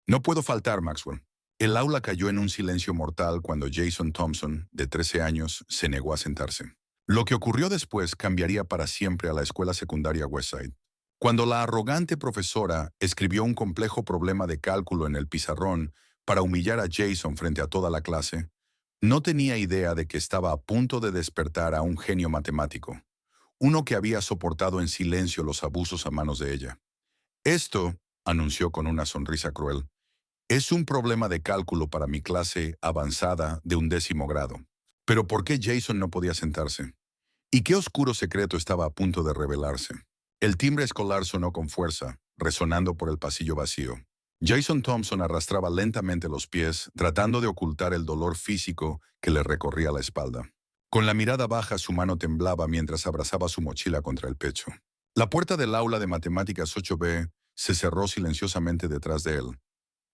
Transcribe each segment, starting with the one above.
No puedo faltar, Maxwell. El aula cayó en un silencio mortal cuando Jason Thompson, de 13 años, se negó a sentarse. Lo que ocurrió después cambiaría para siempre a la escuela secundaria Westside. Cuando la arrogante profesora escribió un complejo problema de cálculo en el pizarrón para humillar a Jason frente a toda la clase, no tenía idea de que estaba a punto de despertar a un genio matemático, uno que había soportado en silencio los abusos a manos de ella. Esto, anunció con una sonrisa cruel, es un problema de cálculo para mi clase avanzada de 11º grado. Pero ¿por qué Jason no podía sentarse? ¿Y qué oscuro secreto estaba a punto de revelarse? El timbre escolar sonó con fuerza, resonando por el pasillo vacío. Jason Thompson arrastraba lentamente los pies, tratando de ocultar el dolor físico que le recorría la espalda. Con la mirada baja, su mano temblaba mientras abrazaba su mochila contra el pecho. La puerta del aula de matemáticas 8B se cerró silenciosamente detrás de él.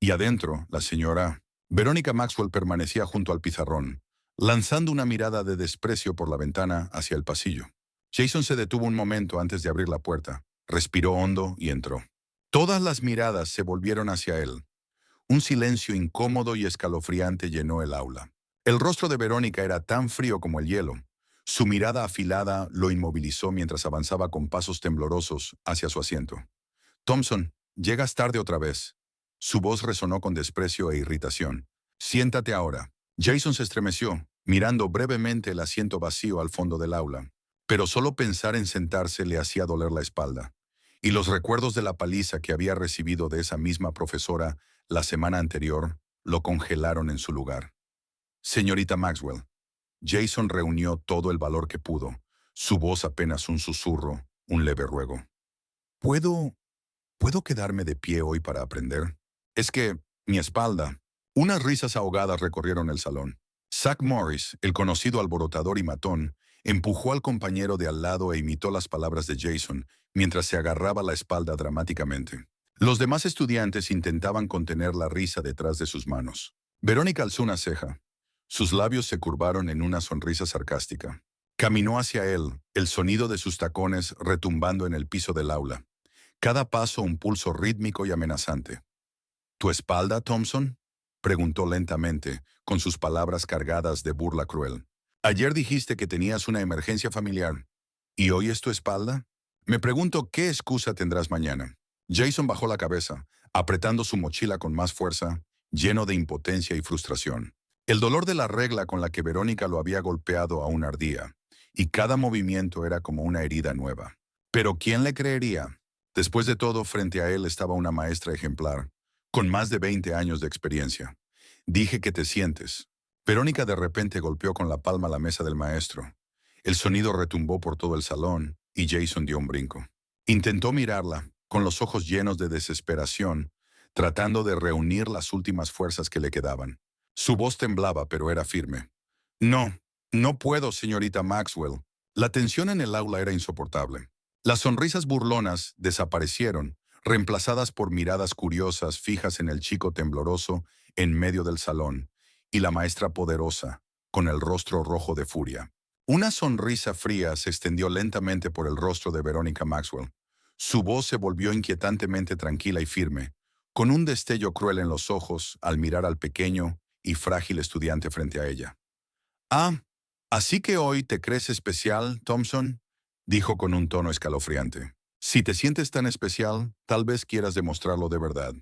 Y adentro, la señora Verónica Maxwell permanecía junto al pizarrón, lanzando una mirada de desprecio por la ventana hacia el pasillo. Jason se detuvo un momento antes de abrir la puerta, respiró hondo y entró. Todas las miradas se volvieron hacia él. Un silencio incómodo y escalofriante llenó el aula. El rostro de Verónica era tan frío como el hielo. Su mirada afilada lo inmovilizó mientras avanzaba con pasos temblorosos hacia su asiento. Thompson, llegas tarde otra vez. Su voz resonó con desprecio e irritación. Siéntate ahora. Jason se estremeció, mirando brevemente el asiento vacío al fondo del aula. Pero solo pensar en sentarse le hacía doler la espalda. Y los recuerdos de la paliza que había recibido de esa misma profesora la semana anterior lo congelaron en su lugar. Señorita Maxwell. Jason reunió todo el valor que pudo, su voz apenas un susurro, un leve ruego. ¿Puedo quedarme de pie hoy para aprender? Es que, mi espalda. Unas risas ahogadas recorrieron el salón. Zach Morris, el conocido alborotador y matón, empujó al compañero de al lado e imitó las palabras de Jason, mientras se agarraba la espalda dramáticamente. Los demás estudiantes intentaban contener la risa detrás de sus manos. Verónica alzó una ceja. Sus labios se curvaron en una sonrisa sarcástica. Caminó hacia él, el sonido de sus tacones retumbando en el piso del aula. Cada paso un pulso rítmico y amenazante. ¿Tu espalda, Thompson?, preguntó lentamente, con sus palabras cargadas de burla cruel. Ayer dijiste que tenías una emergencia familiar. ¿Y hoy es tu espalda? Me pregunto qué excusa tendrás mañana. Jason bajó la cabeza, apretando su mochila con más fuerza, lleno de impotencia y frustración. El dolor de la regla con la que Verónica lo había golpeado aún ardía, y cada movimiento era como una herida nueva. Pero ¿quién le creería? Después de todo, frente a él estaba una maestra ejemplar, con más de 20 años de experiencia. Dije que te sientes. Verónica de repente golpeó con la palma la mesa del maestro. El sonido retumbó por todo el salón y Jason dio un brinco. Intentó mirarla, con los ojos llenos de desesperación, tratando de reunir las últimas fuerzas que le quedaban. Su voz temblaba, pero era firme. No, no puedo, señorita Maxwell. La tensión en el aula era insoportable. Las sonrisas burlonas desaparecieron, reemplazadas por miradas curiosas fijas en el chico tembloroso en medio del salón, y la maestra poderosa, con el rostro rojo de furia. Una sonrisa fría se extendió lentamente por el rostro de Verónica Maxwell. Su voz se volvió inquietantemente tranquila y firme, con un destello cruel en los ojos al mirar al pequeño y frágil estudiante frente a ella. «Ah, así que hoy te crees especial, Thompson», dijo con un tono escalofriante. «Si te sientes tan especial, tal vez quieras demostrarlo de verdad».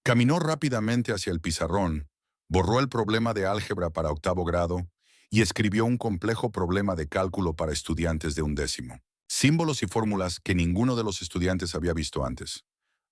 Caminó rápidamente hacia el pizarrón, borró el problema de álgebra para 8º grado y escribió un complejo problema de cálculo para estudiantes de 11º. Símbolos y fórmulas que ninguno de los estudiantes había visto antes.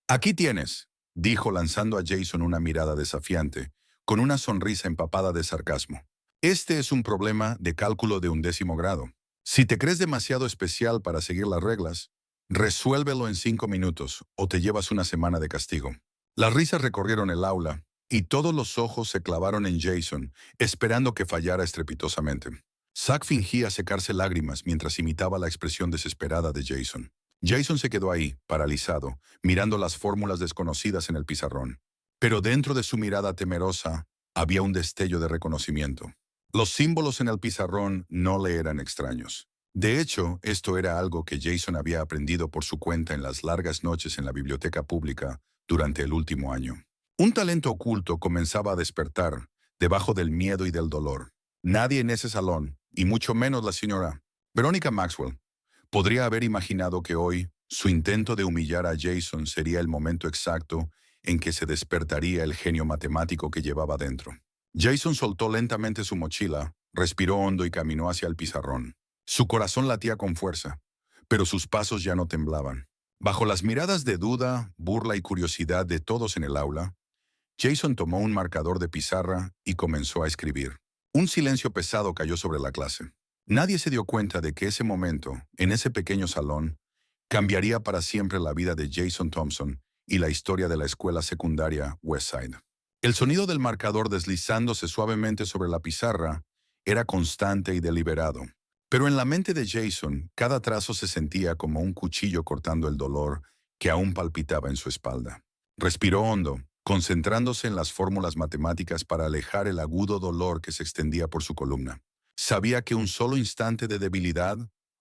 «Aquí tienes», dijo lanzando a Jason una mirada desafiante, con una sonrisa empapada de sarcasmo. «Este es un problema de cálculo de 11º grado. Si te crees demasiado especial para seguir las reglas, resuélvelo en 5 minutos o te llevas una semana de castigo». Las risas recorrieron el aula y todos los ojos se clavaron en Jason, esperando que fallara estrepitosamente. Zack fingía secarse lágrimas mientras imitaba la expresión desesperada de Jason. Jason se quedó ahí, paralizado, mirando las fórmulas desconocidas en el pizarrón. Pero dentro de su mirada temerosa había un destello de reconocimiento. Los símbolos en el pizarrón no le eran extraños. De hecho, esto era algo que Jason había aprendido por su cuenta en las largas noches en la biblioteca pública durante el último año. Un talento oculto comenzaba a despertar debajo del miedo y del dolor. Nadie en ese salón, y mucho menos la señora Verónica Maxwell, podría haber imaginado que hoy su intento de humillar a Jason sería el momento exacto en que se despertaría el genio matemático que llevaba dentro. Jason soltó lentamente su mochila, respiró hondo y caminó hacia el pizarrón. Su corazón latía con fuerza, pero sus pasos ya no temblaban. Bajo las miradas de duda, burla y curiosidad de todos en el aula, Jason tomó un marcador de pizarra y comenzó a escribir. Un silencio pesado cayó sobre la clase. Nadie se dio cuenta de que ese momento, en ese pequeño salón, cambiaría para siempre la vida de Jason Thompson y la historia de la escuela secundaria Westside. El sonido del marcador deslizándose suavemente sobre la pizarra era constante y deliberado. Pero en la mente de Jason, cada trazo se sentía como un cuchillo cortando el dolor que aún palpitaba en su espalda. Respiró hondo, concentrándose en las fórmulas matemáticas para alejar el agudo dolor que se extendía por su columna. Sabía que un solo instante de debilidad,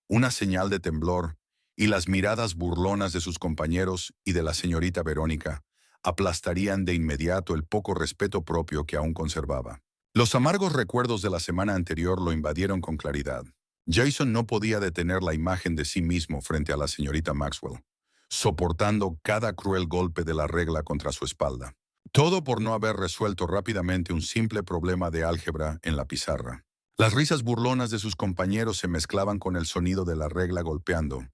una señal de temblor y las miradas burlonas de sus compañeros y de la señorita Verónica aplastarían de inmediato el poco respeto propio que aún conservaba. Los amargos recuerdos de la semana anterior lo invadieron con claridad. Jason no podía detener la imagen de sí mismo frente a la señorita Maxwell, soportando cada cruel golpe de la regla contra su espalda. Todo por no haber resuelto rápidamente un simple problema de álgebra en la pizarra. Las risas burlonas de sus compañeros se mezclaban con el sonido de la regla golpeando,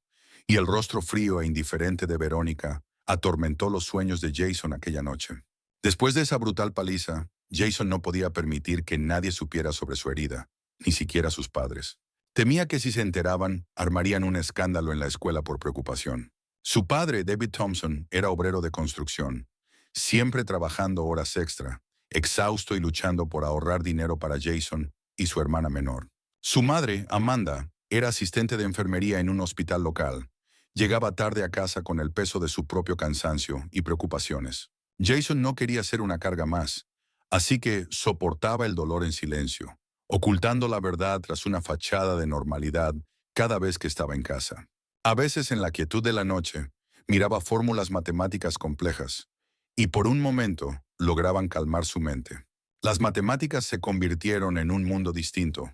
y el rostro frío e indiferente de Verónica atormentó los sueños de Jason aquella noche. Después de esa brutal paliza, Jason no podía permitir que nadie supiera sobre su herida, ni siquiera sus padres. Temía que si se enteraban, armarían un escándalo en la escuela por preocupación. Su padre, David Thompson, era obrero de construcción, siempre trabajando horas extra, exhausto y luchando por ahorrar dinero para Jason y su hermana menor. Su madre, Amanda, era asistente de enfermería en un hospital local. Llegaba tarde a casa con el peso de su propio cansancio y preocupaciones. Jason no quería ser una carga más, así que soportaba el dolor en silencio, ocultando la verdad tras una fachada de normalidad cada vez que estaba en casa. A veces en la quietud de la noche, miraba fórmulas matemáticas complejas, y por un momento lograban calmar su mente. Las matemáticas se convirtieron en un mundo distinto,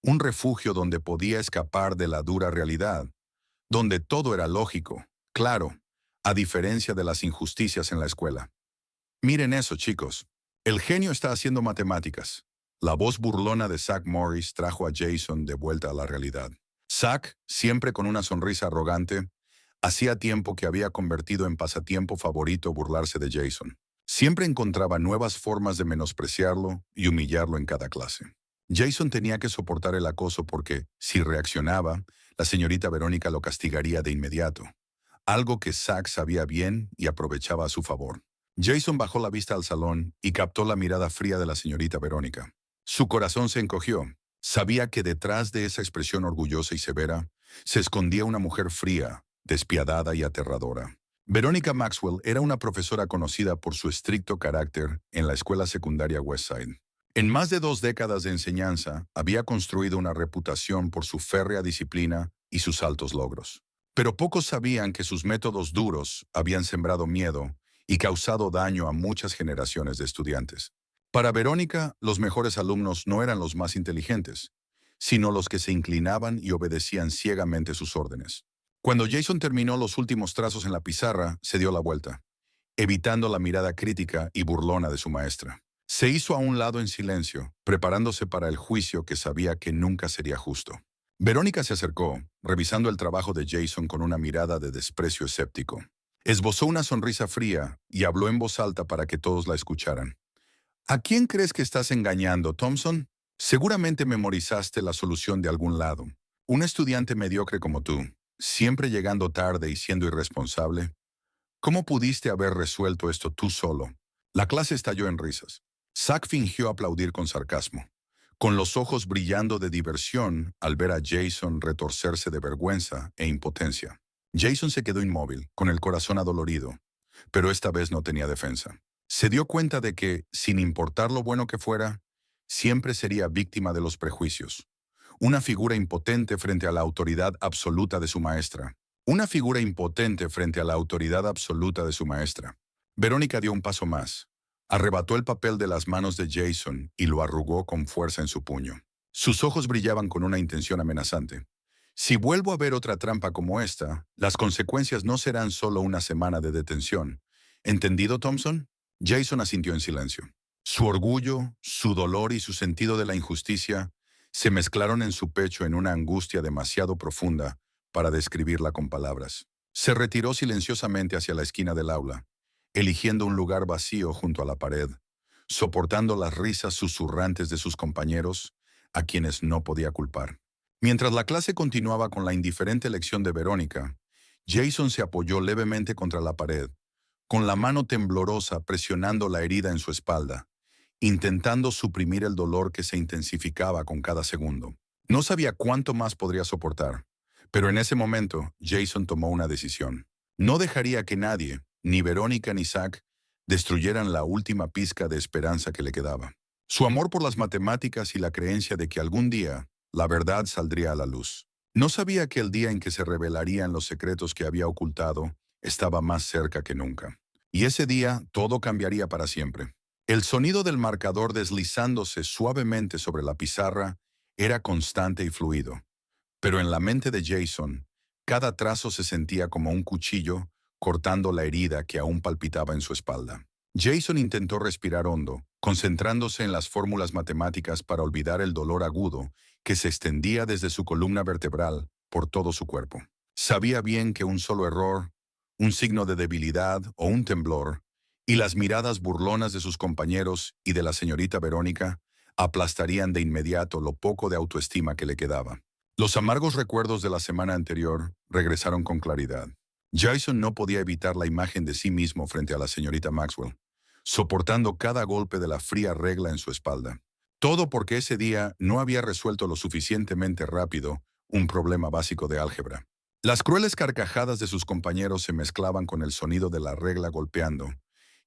un refugio donde podía escapar de la dura realidad, donde todo era lógico, claro, a diferencia de las injusticias en la escuela. Miren eso, chicos. El genio está haciendo matemáticas. La voz burlona de Zach Morris trajo a Jason de vuelta a la realidad. Zach, siempre con una sonrisa arrogante, hacía tiempo que había convertido en pasatiempo favorito burlarse de Jason. Siempre encontraba nuevas formas de menospreciarlo y humillarlo en cada clase. Jason tenía que soportar el acoso porque, si reaccionaba, la señorita Verónica lo castigaría de inmediato, algo que Zach sabía bien y aprovechaba a su favor. Jason bajó la vista al salón y captó la mirada fría de la señorita Verónica. Su corazón se encogió. Sabía que detrás de esa expresión orgullosa y severa se escondía una mujer fría, despiadada y aterradora. Verónica Maxwell era una profesora conocida por su estricto carácter en la escuela secundaria Westside. En más de 2 décadas de enseñanza, había construido una reputación por su férrea disciplina y sus altos logros. Pero pocos sabían que sus métodos duros habían sembrado miedo y causado daño a muchas generaciones de estudiantes. Para Verónica, los mejores alumnos no eran los más inteligentes, sino los que se inclinaban y obedecían ciegamente sus órdenes. Cuando Jason terminó los últimos trazos en la pizarra, se dio la vuelta, evitando la mirada crítica y burlona de su maestra. Se hizo a un lado en silencio, preparándose para el juicio que sabía que nunca sería justo. Verónica se acercó, revisando el trabajo de Jason con una mirada de desprecio escéptico. Esbozó una sonrisa fría y habló en voz alta para que todos la escucharan. ¿A quién crees que estás engañando, Thompson? Seguramente memorizaste la solución de algún lado. Un estudiante mediocre como tú, siempre llegando tarde y siendo irresponsable. ¿Cómo pudiste haber resuelto esto tú solo? La clase estalló en risas. Zach fingió aplaudir con sarcasmo, con los ojos brillando de diversión al ver a Jason retorcerse de vergüenza e impotencia. Jason se quedó inmóvil, con el corazón adolorido, pero esta vez no tenía defensa. Se dio cuenta de que, sin importar lo bueno que fuera, siempre sería víctima de los prejuicios. Una figura impotente frente a la autoridad absoluta de su maestra. Una figura impotente frente a la autoridad absoluta de su maestra. Verónica dio un paso más, Arrebató el papel de las manos de Jason y lo arrugó con fuerza en su puño. Sus ojos brillaban con una intención amenazante. Si vuelvo a ver otra trampa como esta, las consecuencias no serán solo una semana de detención. ¿Entendido, Thompson? Jason asintió en silencio. Su orgullo, su dolor y su sentido de la injusticia se mezclaron en su pecho en una angustia demasiado profunda para describirla con palabras. Se retiró silenciosamente hacia la esquina del aula, eligiendo un lugar vacío junto a la pared, soportando las risas susurrantes de sus compañeros, a quienes no podía culpar. Mientras la clase continuaba con la indiferente lección de Verónica, Jason se apoyó levemente contra la pared, con la mano temblorosa presionando la herida en su espalda, intentando suprimir el dolor que se intensificaba con cada segundo. No sabía cuánto más podría soportar, pero en ese momento Jason tomó una decisión. No dejaría que nadie, ni Verónica ni Zack, destruyeran la última pizca de esperanza que le quedaba. Su amor por las matemáticas y la creencia de que algún día la verdad saldría a la luz. No sabía que el día en que se revelarían los secretos que había ocultado estaba más cerca que nunca. Y ese día todo cambiaría para siempre. El sonido del marcador deslizándose suavemente sobre la pizarra era constante y fluido. Pero en la mente de Jason, cada trazo se sentía como un cuchillo cortando la herida que aún palpitaba en su espalda. Jason intentó respirar hondo, concentrándose en las fórmulas matemáticas para olvidar el dolor agudo que se extendía desde su columna vertebral por todo su cuerpo. Sabía bien que un solo error, un signo de debilidad o un temblor, y las miradas burlonas de sus compañeros y de la señorita Verónica aplastarían de inmediato lo poco de autoestima que le quedaba. Los amargos recuerdos de la semana anterior regresaron con claridad. Jason no podía evitar la imagen de sí mismo frente a la señorita Maxwell, soportando cada golpe de la fría regla en su espalda. Todo porque ese día no había resuelto lo suficientemente rápido un problema básico de álgebra. Las crueles carcajadas de sus compañeros se mezclaban con el sonido de la regla golpeando,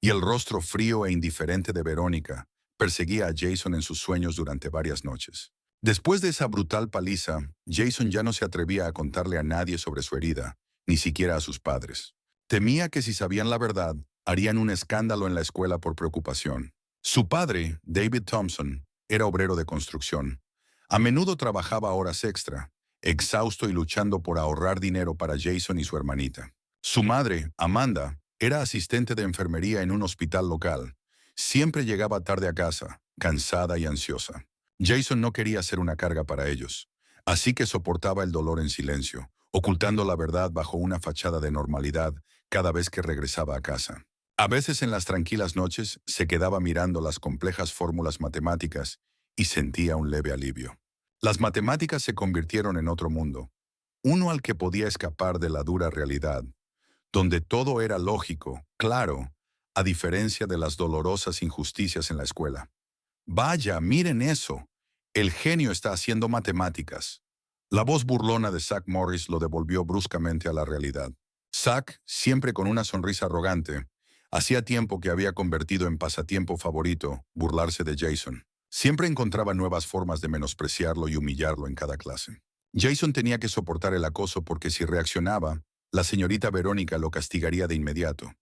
y el rostro frío e indiferente de Verónica perseguía a Jason en sus sueños durante varias noches. Después de esa brutal paliza, Jason ya no se atrevía a contarle a nadie sobre su herida, ni siquiera a sus padres. Temía que si sabían la verdad, harían un escándalo en la escuela por preocupación. Su padre, David Thompson, era obrero de construcción. A menudo trabajaba horas extra, exhausto y luchando por ahorrar dinero para Jason y su hermanita. Su madre, Amanda, era asistente de enfermería en un hospital local. Siempre llegaba tarde a casa, cansada y ansiosa. Jason no quería ser una carga para ellos, así que soportaba el dolor en silencio, ocultando la verdad bajo una fachada de normalidad cada vez que regresaba a casa. A veces en las tranquilas noches se quedaba mirando las complejas fórmulas matemáticas y sentía un leve alivio. Las matemáticas se convirtieron en otro mundo, uno al que podía escapar de la dura realidad, donde todo era lógico, claro, a diferencia de las dolorosas injusticias en la escuela. Vaya, miren eso. El genio está haciendo matemáticas. La voz burlona de Zack Morris lo devolvió bruscamente a la realidad. Zack, siempre con una sonrisa arrogante, hacía tiempo que había convertido en pasatiempo favorito burlarse de Jason. Siempre encontraba nuevas formas de menospreciarlo y humillarlo en cada clase. Jason tenía que soportar el acoso porque si reaccionaba, la señorita Verónica lo castigaría de inmediato,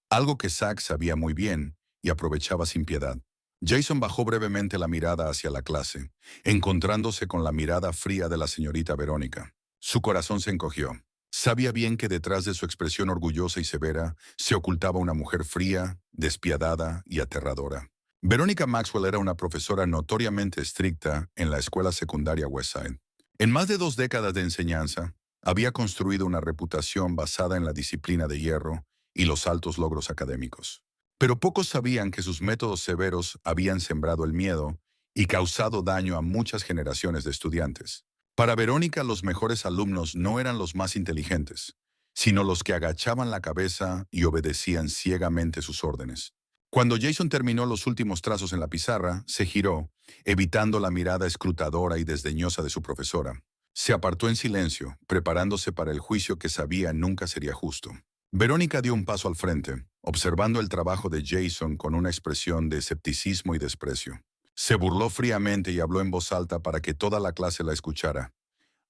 algo que Zack sabía muy bien y aprovechaba sin piedad. Jason bajó brevemente la mirada hacia la clase, encontrándose con la mirada fría de la señorita Verónica. Su corazón se encogió. Sabía bien que detrás de su expresión orgullosa y severa se ocultaba una mujer fría, despiadada y aterradora. Verónica Maxwell era una profesora notoriamente estricta en la escuela secundaria Westside. En más de 2 décadas de enseñanza, había construido una reputación basada en la disciplina de hierro y los altos logros académicos. Pero pocos sabían que sus métodos severos habían sembrado el miedo y causado daño a muchas generaciones de estudiantes. Para Verónica, los mejores alumnos no eran los más inteligentes, sino los que agachaban la cabeza y obedecían ciegamente sus órdenes. Cuando Jason terminó los últimos trazos en la pizarra, se giró, evitando la mirada escrutadora y desdeñosa de su profesora. Se apartó en silencio, preparándose para el juicio que sabía nunca sería justo. Verónica dio un paso al frente, observando el trabajo de Jason con una expresión de escepticismo y desprecio. Se burló fríamente y habló en voz alta para que toda la clase la escuchara.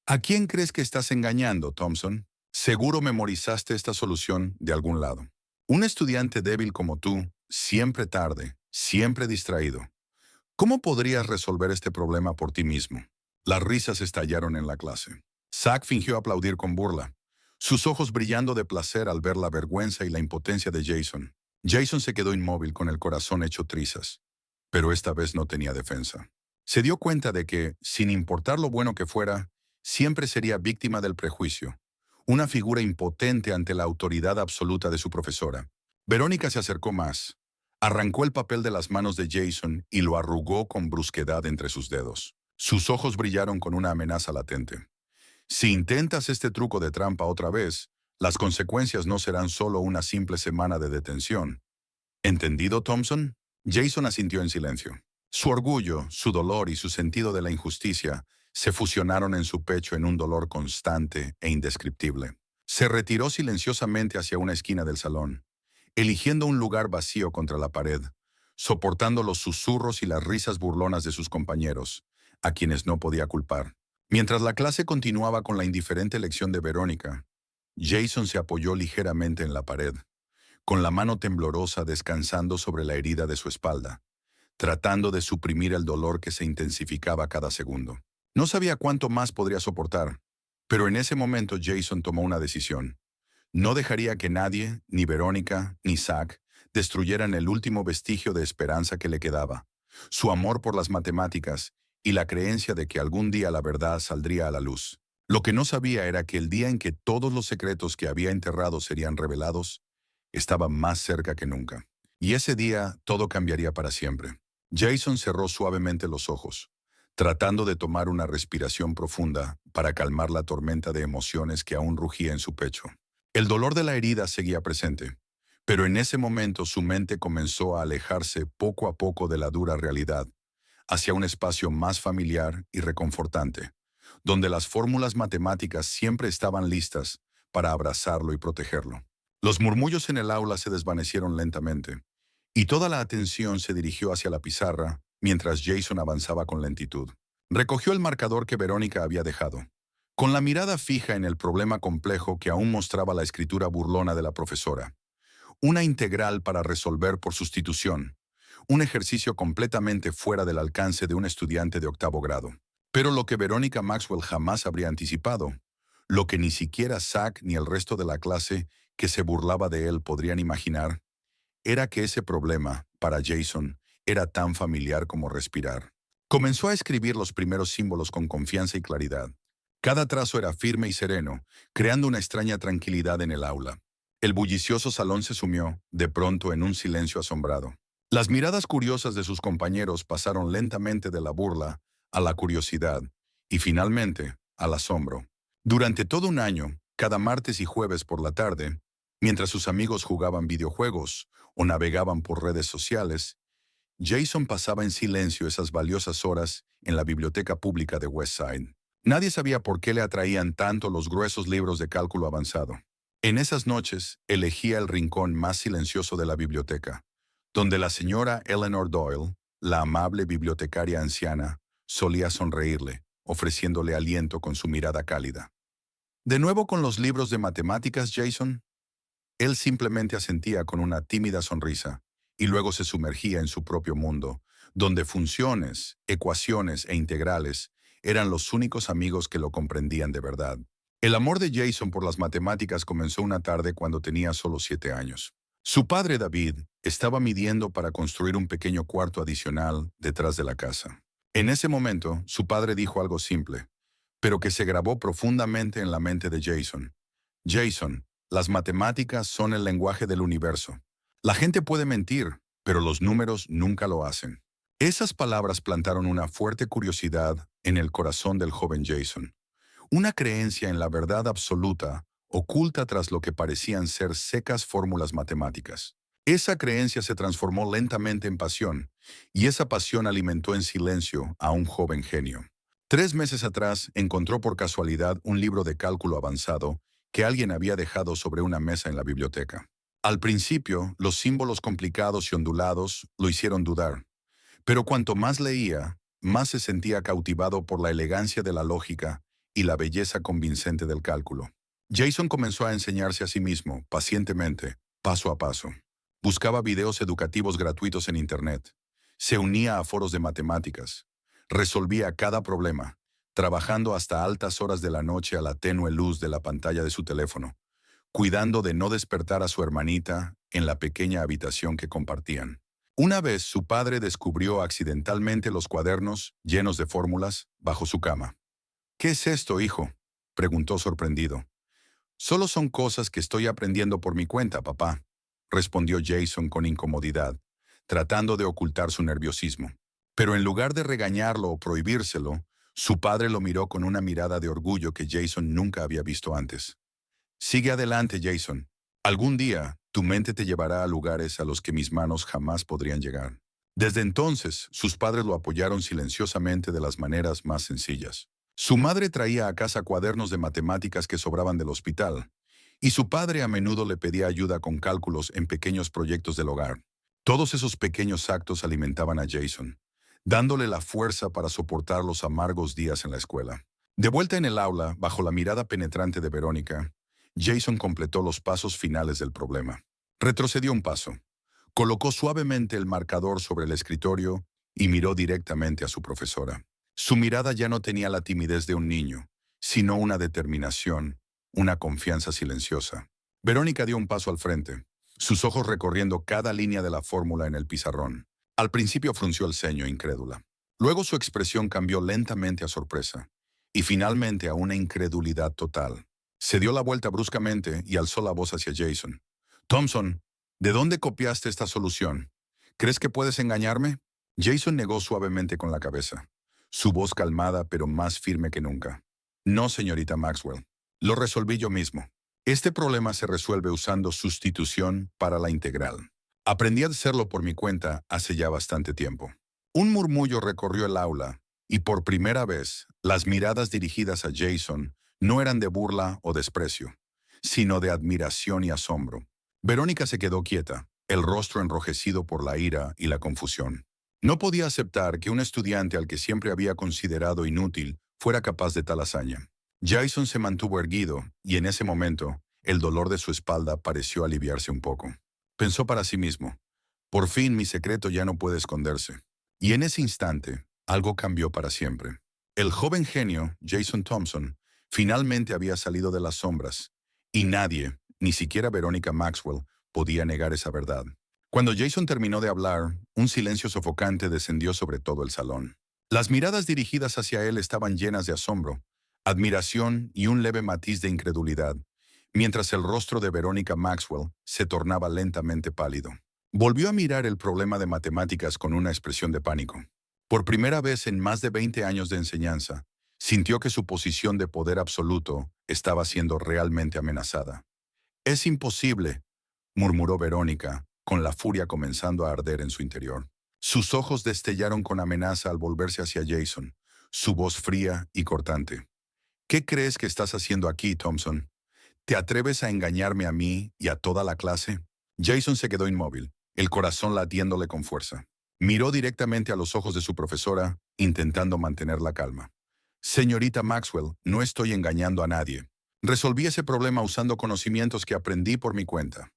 ¿A quién crees que estás engañando, Thompson? Seguro memorizaste esta solución de algún lado. Un estudiante débil como tú, siempre tarde, siempre distraído. ¿Cómo podrías resolver este problema por ti mismo? Las risas estallaron en la clase. Zack fingió aplaudir con burla, sus ojos brillando de placer al ver la vergüenza y la impotencia de Jason. Jason se quedó inmóvil con el corazón hecho trizas, pero esta vez no tenía defensa. Se dio cuenta de que, sin importar lo bueno que fuera, siempre sería víctima del prejuicio, una figura impotente ante la autoridad absoluta de su profesora. Verónica se acercó más, arrancó el papel de las manos de Jason y lo arrugó con brusquedad entre sus dedos. Sus ojos brillaron con una amenaza latente. Si intentas este truco de trampa otra vez, las consecuencias no serán solo una simple semana de detención. ¿Entendido, Thompson? Jason asintió en silencio. Su orgullo, su dolor y su sentido de la injusticia se fusionaron en su pecho en un dolor constante e indescriptible. Se retiró silenciosamente hacia una esquina del salón, eligiendo un lugar vacío contra la pared, soportando los susurros y las risas burlonas de sus compañeros, a quienes no podía culpar. Mientras la clase continuaba con la indiferente lección de Verónica, Jason se apoyó ligeramente en la pared, con la mano temblorosa descansando sobre la herida de su espalda, tratando de suprimir el dolor que se intensificaba cada segundo. No sabía cuánto más podría soportar, pero en ese momento Jason tomó una decisión. No dejaría que nadie, ni Verónica, ni Zack, destruyeran el último vestigio de esperanza que le quedaba, su amor por las matemáticas y la creencia de que algún día la verdad saldría a la luz. Lo que no sabía era que el día en que todos los secretos que había enterrado serían revelados, estaba más cerca que nunca. Y ese día todo cambiaría para siempre. Jason cerró suavemente los ojos, tratando de tomar una respiración profunda para calmar la tormenta de emociones que aún rugía en su pecho. El dolor de la herida seguía presente, pero en ese momento su mente comenzó a alejarse poco a poco de la dura realidad, hacia un espacio más familiar y reconfortante, donde las fórmulas matemáticas siempre estaban listas para abrazarlo y protegerlo. Los murmullos en el aula se desvanecieron lentamente, y toda la atención se dirigió hacia la pizarra mientras Jason avanzaba con lentitud. Recogió el marcador que Verónica había dejado, con la mirada fija en el problema complejo que aún mostraba la escritura burlona de la profesora. Una integral para resolver por sustitución, un ejercicio completamente fuera del alcance de un estudiante de octavo grado. Pero lo que Verónica Maxwell jamás habría anticipado, lo que ni siquiera Zack ni el resto de la clase que se burlaba de él podrían imaginar, era que ese problema, para Jason, era tan familiar como respirar. Comenzó a escribir los primeros símbolos con confianza y claridad. Cada trazo era firme y sereno, creando una extraña tranquilidad en el aula. El bullicioso salón se sumió, de pronto, en un silencio asombrado. Las miradas curiosas de sus compañeros pasaron lentamente de la burla a la curiosidad y, finalmente, al asombro. Durante todo un año, cada martes y jueves por la tarde, mientras sus amigos jugaban videojuegos o navegaban por redes sociales, Jason pasaba en silencio esas valiosas horas en la biblioteca pública de Westside. Nadie sabía por qué le atraían tanto los gruesos libros de cálculo avanzado. En esas noches, elegía el rincón más silencioso de la biblioteca, donde la señora Eleanor Doyle, la amable bibliotecaria anciana, solía sonreírle, ofreciéndole aliento con su mirada cálida. ¿De nuevo con los libros de matemáticas, Jason? Él simplemente asentía con una tímida sonrisa y luego se sumergía en su propio mundo, donde funciones, ecuaciones e integrales eran los únicos amigos que lo comprendían de verdad. El amor de Jason por las matemáticas comenzó una tarde cuando tenía solo 7 años. Su padre David estaba midiendo para construir un pequeño cuarto adicional detrás de la casa. En ese momento, su padre dijo algo simple, pero que se grabó profundamente en la mente de Jason. Jason, las matemáticas son el lenguaje del universo. La gente puede mentir, pero los números nunca lo hacen. Esas palabras plantaron una fuerte curiosidad en el corazón del joven Jason. Una creencia en la verdad absoluta, oculta tras lo que parecían ser secas fórmulas matemáticas. Esa creencia se transformó lentamente en pasión, y esa pasión alimentó en silencio a un joven genio. 3 meses atrás encontró por casualidad un libro de cálculo avanzado que alguien había dejado sobre una mesa en la biblioteca. Al principio, los símbolos complicados y ondulados lo hicieron dudar, pero cuanto más leía, más se sentía cautivado por la elegancia de la lógica y la belleza convincente del cálculo. Jason comenzó a enseñarse a sí mismo, pacientemente, paso a paso. Buscaba videos educativos gratuitos en Internet, Se unía a foros de matemáticas. Resolvía cada problema, trabajando hasta altas horas de la noche a la tenue luz de la pantalla de su teléfono, cuidando de no despertar a su hermanita en la pequeña habitación que compartían. Una vez su padre descubrió accidentalmente los cuadernos llenos de fórmulas bajo su cama. ¿Qué es esto, hijo?, preguntó sorprendido. Solo son cosas que estoy aprendiendo por mi cuenta, papá, respondió Jason con incomodidad, tratando de ocultar su nerviosismo. Pero en lugar de regañarlo o prohibírselo, su padre lo miró con una mirada de orgullo que Jason nunca había visto antes. Sigue adelante, Jason. Algún día, tu mente te llevará a lugares a los que mis manos jamás podrían llegar. Desde entonces, sus padres lo apoyaron silenciosamente de las maneras más sencillas. Su madre traía a casa cuadernos de matemáticas que sobraban del hospital, y su padre a menudo le pedía ayuda con cálculos en pequeños proyectos del hogar. Todos esos pequeños actos alimentaban a Jason, dándole la fuerza para soportar los amargos días en la escuela. De vuelta en el aula, bajo la mirada penetrante de Verónica, Jason completó los pasos finales del problema. Retrocedió un paso, colocó suavemente el marcador sobre el escritorio y miró directamente a su profesora. Su mirada ya no tenía la timidez de un niño, sino una determinación, una confianza silenciosa. Verónica dio un paso al frente, sus ojos recorriendo cada línea de la fórmula en el pizarrón. Al principio frunció el ceño, incrédula. Luego su expresión cambió lentamente a sorpresa, y finalmente a una incredulidad total. Se dio la vuelta bruscamente y alzó la voz hacia Jason. «Thompson, ¿de dónde copiaste esta solución? ¿Crees que puedes engañarme?» Jason negó suavemente con la cabeza, su voz calmada pero más firme que nunca. «No, señorita Maxwell. Lo resolví yo mismo. Este problema se resuelve usando sustitución para la integral. Aprendí a hacerlo por mi cuenta hace ya bastante tiempo». Un murmullo recorrió el aula, y por primera vez, las miradas dirigidas a Jason no eran de burla o desprecio, sino de admiración y asombro. Verónica se quedó quieta, el rostro enrojecido por la ira y la confusión. No podía aceptar que un estudiante al que siempre había considerado inútil fuera capaz de tal hazaña. Jason se mantuvo erguido, y en ese momento, el dolor de su espalda pareció aliviarse un poco. Pensó para sí mismo, «Por fin mi secreto ya no puede esconderse». Y en ese instante, algo cambió para siempre. El joven genio, Jason Thompson, finalmente había salido de las sombras, y nadie, ni siquiera Verónica Maxwell, podía negar esa verdad. Cuando Jason terminó de hablar, un silencio sofocante descendió sobre todo el salón. Las miradas dirigidas hacia él estaban llenas de asombro, admiración y un leve matiz de incredulidad, mientras el rostro de Verónica Maxwell se tornaba lentamente pálido. Volvió a mirar el problema de matemáticas con una expresión de pánico. Por primera vez en más de 20 años de enseñanza, sintió que su posición de poder absoluto estaba siendo realmente amenazada. «Es imposible», murmuró Verónica, con la furia comenzando a arder en su interior. Sus ojos destellaron con amenaza al volverse hacia Jason, su voz fría y cortante. «¿Qué crees que estás haciendo aquí, Thompson? ¿Te atreves a engañarme a mí y a toda la clase?» Jason se quedó inmóvil, el corazón latiéndole con fuerza. Miró directamente a los ojos de su profesora, intentando mantener la calma. «Señorita Maxwell, no estoy engañando a nadie. Resolví ese problema usando conocimientos que aprendí por mi cuenta».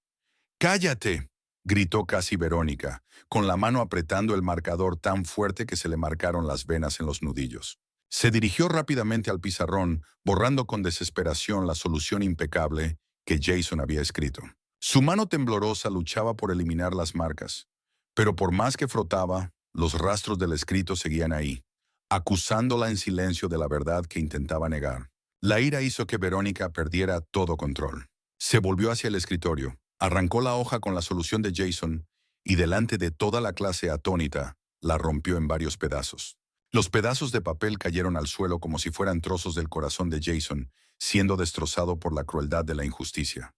«¡Cállate!», gritó casi Verónica, con la mano apretando el marcador tan fuerte que se le marcaron las venas en los nudillos. Se dirigió rápidamente al pizarrón, borrando con desesperación la solución impecable que Jason había escrito. Su mano temblorosa luchaba por eliminar las marcas, pero por más que frotaba, los rastros del escrito seguían ahí, acusándola en silencio de la verdad que intentaba negar. La ira hizo que Verónica perdiera todo control. Se volvió hacia el escritorio, arrancó la hoja con la solución de Jason y delante de toda la clase atónita, la rompió en varios pedazos. Los pedazos de papel cayeron al suelo como si fueran trozos del corazón de Jason, siendo destrozado por la crueldad de la injusticia.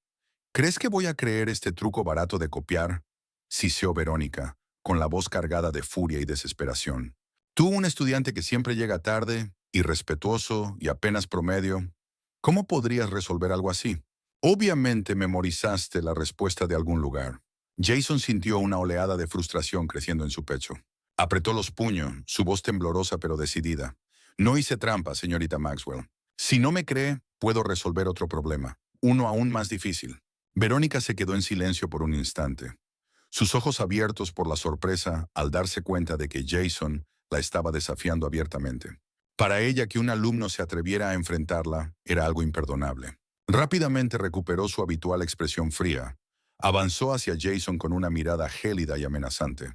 «¿Crees que voy a creer este truco barato de copiar?», siseó Verónica, con la voz cargada de furia y desesperación. «Tú, un estudiante que siempre llega tarde, irrespetuoso y apenas promedio, ¿cómo podrías resolver algo así? Obviamente memorizaste la respuesta de algún lugar». Jason sintió una oleada de frustración creciendo en su pecho. Apretó los puños, su voz temblorosa pero decidida. «No hice trampa, señorita Maxwell. Si no me cree, puedo resolver otro problema, uno aún más difícil». Verónica se quedó en silencio por un instante. sus ojos abiertos por la sorpresa al darse cuenta de que Jason la estaba desafiando abiertamente. Para ella, que un alumno se atreviera a enfrentarla era algo imperdonable. Rápidamente recuperó su habitual expresión fría. Avanzó hacia Jason con una mirada gélida y amenazante.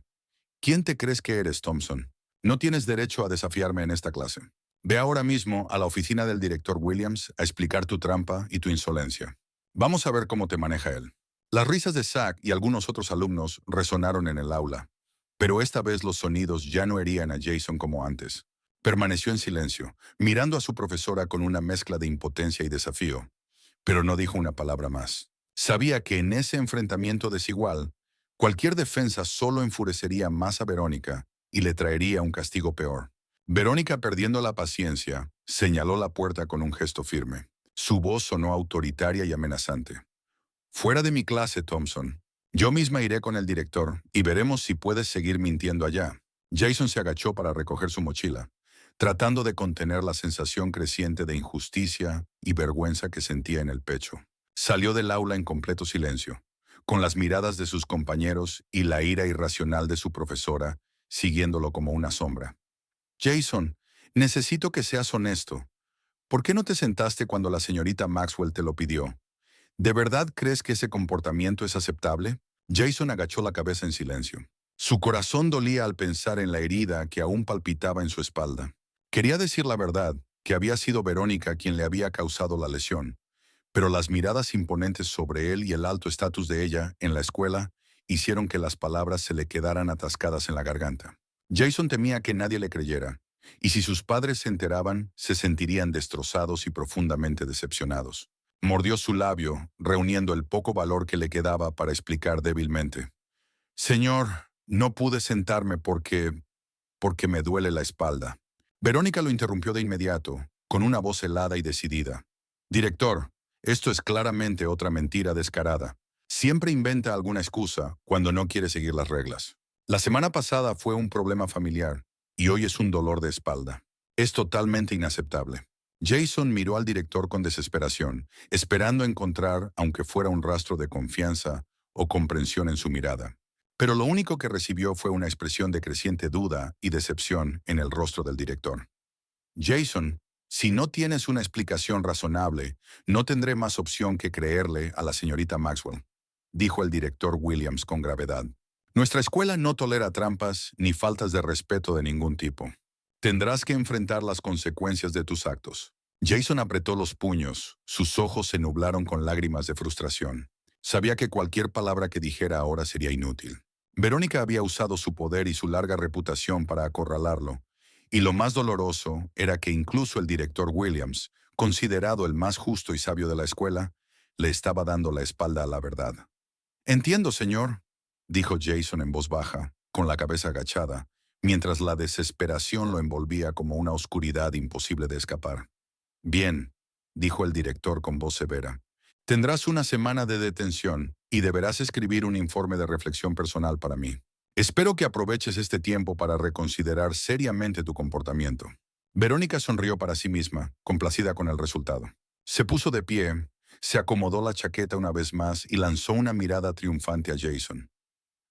¿Quién te crees que eres, Thompson? No tienes derecho a desafiarme en esta clase. Ve ahora mismo a la oficina del director Williams a explicar tu trampa y tu insolencia. Vamos a ver cómo te maneja él. Las risas de Zack y algunos otros alumnos resonaron en el aula, pero esta vez los sonidos ya no herían a Jason como antes. Permaneció en silencio, mirando a su profesora con una mezcla de impotencia y desafío, pero no dijo una palabra más. Sabía que en ese enfrentamiento desigual, cualquier defensa solo enfurecería más a Verónica y le traería un castigo peor. Verónica, perdiendo la paciencia, señaló la puerta con un gesto firme. Su voz sonó autoritaria y amenazante. Fuera de mi clase, Thompson. Yo misma iré con el director y veremos si puedes seguir mintiendo allá. Jason se agachó para recoger su mochila, tratando de contener la sensación creciente de injusticia y vergüenza que sentía en el pecho. Salió del aula en completo silencio, con las miradas de sus compañeros y la ira irracional de su profesora siguiéndolo como una sombra. Jason, necesito que seas honesto. ¿Por qué no te sentaste cuando la señorita Maxwell te lo pidió? ¿De verdad crees que ese comportamiento es aceptable? Jason agachó la cabeza en silencio. Su corazón dolía al pensar en la herida que aún palpitaba en su espalda. Quería decir la verdad, que había sido Verónica quien le había causado la lesión, pero las miradas imponentes sobre él y el alto estatus de ella en la escuela hicieron que las palabras se le quedaran atascadas en la garganta. Jason temía que nadie le creyera, y si sus padres se enteraban, se sentirían destrozados y profundamente decepcionados. Mordió su labio, reuniendo el poco valor que le quedaba para explicar débilmente. Señor, no pude sentarme porque me duele la espalda. Verónica lo interrumpió de inmediato, con una voz helada y decidida. Director, esto es claramente otra mentira descarada. Siempre inventa alguna excusa cuando no quiere seguir las reglas. La semana pasada fue un problema familiar y hoy es un dolor de espalda. Es totalmente inaceptable. Jason miró al director con desesperación, esperando encontrar, aunque fuera un rastro de confianza o comprensión en su mirada. Pero lo único que recibió fue una expresión de creciente duda y decepción en el rostro del director. Jason, si no tienes una explicación razonable, no tendré más opción que creerle a la señorita Maxwell, dijo el director Williams con gravedad. Nuestra escuela no tolera trampas ni faltas de respeto de ningún tipo. Tendrás que enfrentar las consecuencias de tus actos. Jason apretó los puños, sus ojos se nublaron con lágrimas de frustración. Sabía que cualquier palabra que dijera ahora sería inútil. Verónica había usado su poder y su larga reputación para acorralarlo, y lo más doloroso era que incluso el director Williams, considerado el más justo y sabio de la escuela, le estaba dando la espalda a la verdad. Entiendo, señor, dijo Jason en voz baja, con la cabeza agachada, mientras la desesperación lo envolvía como una oscuridad imposible de escapar. Bien, dijo el director con voz severa. Tendrás una semana de detención y deberás escribir un informe de reflexión personal para mí. Espero que aproveches este tiempo para reconsiderar seriamente tu comportamiento. Verónica sonrió para sí misma, complacida con el resultado. Se puso de pie, se acomodó la chaqueta una vez más y lanzó una mirada triunfante a Jason.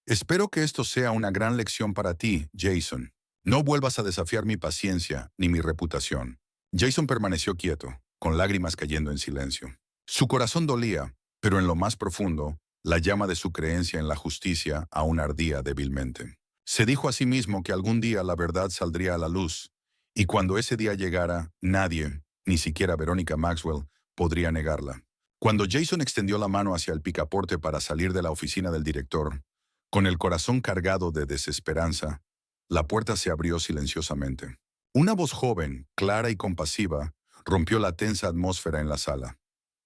Espero que esto sea una gran lección para ti, Jason. No vuelvas a desafiar mi paciencia ni mi reputación. Jason permaneció quieto, con lágrimas cayendo en silencio. Su corazón dolía, pero en lo más profundo, la llama de su creencia en la justicia aún ardía débilmente. Se dijo a sí mismo que algún día la verdad saldría a la luz, y cuando ese día llegara, nadie, ni siquiera Verónica Maxwell, podría negarla. Cuando Jason extendió la mano hacia el picaporte para salir de la oficina del director, con el corazón cargado de desesperanza, la puerta se abrió silenciosamente. Una voz joven, clara y compasiva, rompió la tensa atmósfera en la sala.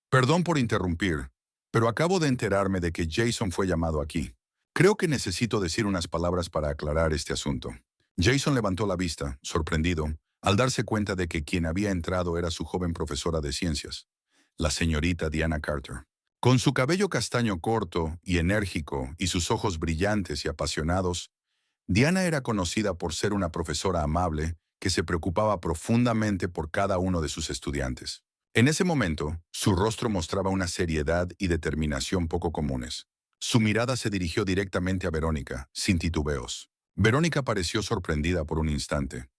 Perdón por interrumpir, pero acabo de enterarme de que Jason fue llamado aquí. Creo que necesito decir unas palabras para aclarar este asunto. Jason levantó la vista, sorprendido, al darse cuenta de que quien había entrado era su joven profesora de ciencias, la señorita Diana Carter. Con su cabello castaño corto y enérgico y sus ojos brillantes y apasionados, Diana era conocida por ser una profesora amable que se preocupaba profundamente por cada uno de sus estudiantes. En ese momento, su rostro mostraba una seriedad y determinación poco comunes. Su mirada se dirigió directamente a Verónica, sin titubeos. Verónica pareció sorprendida por un instante,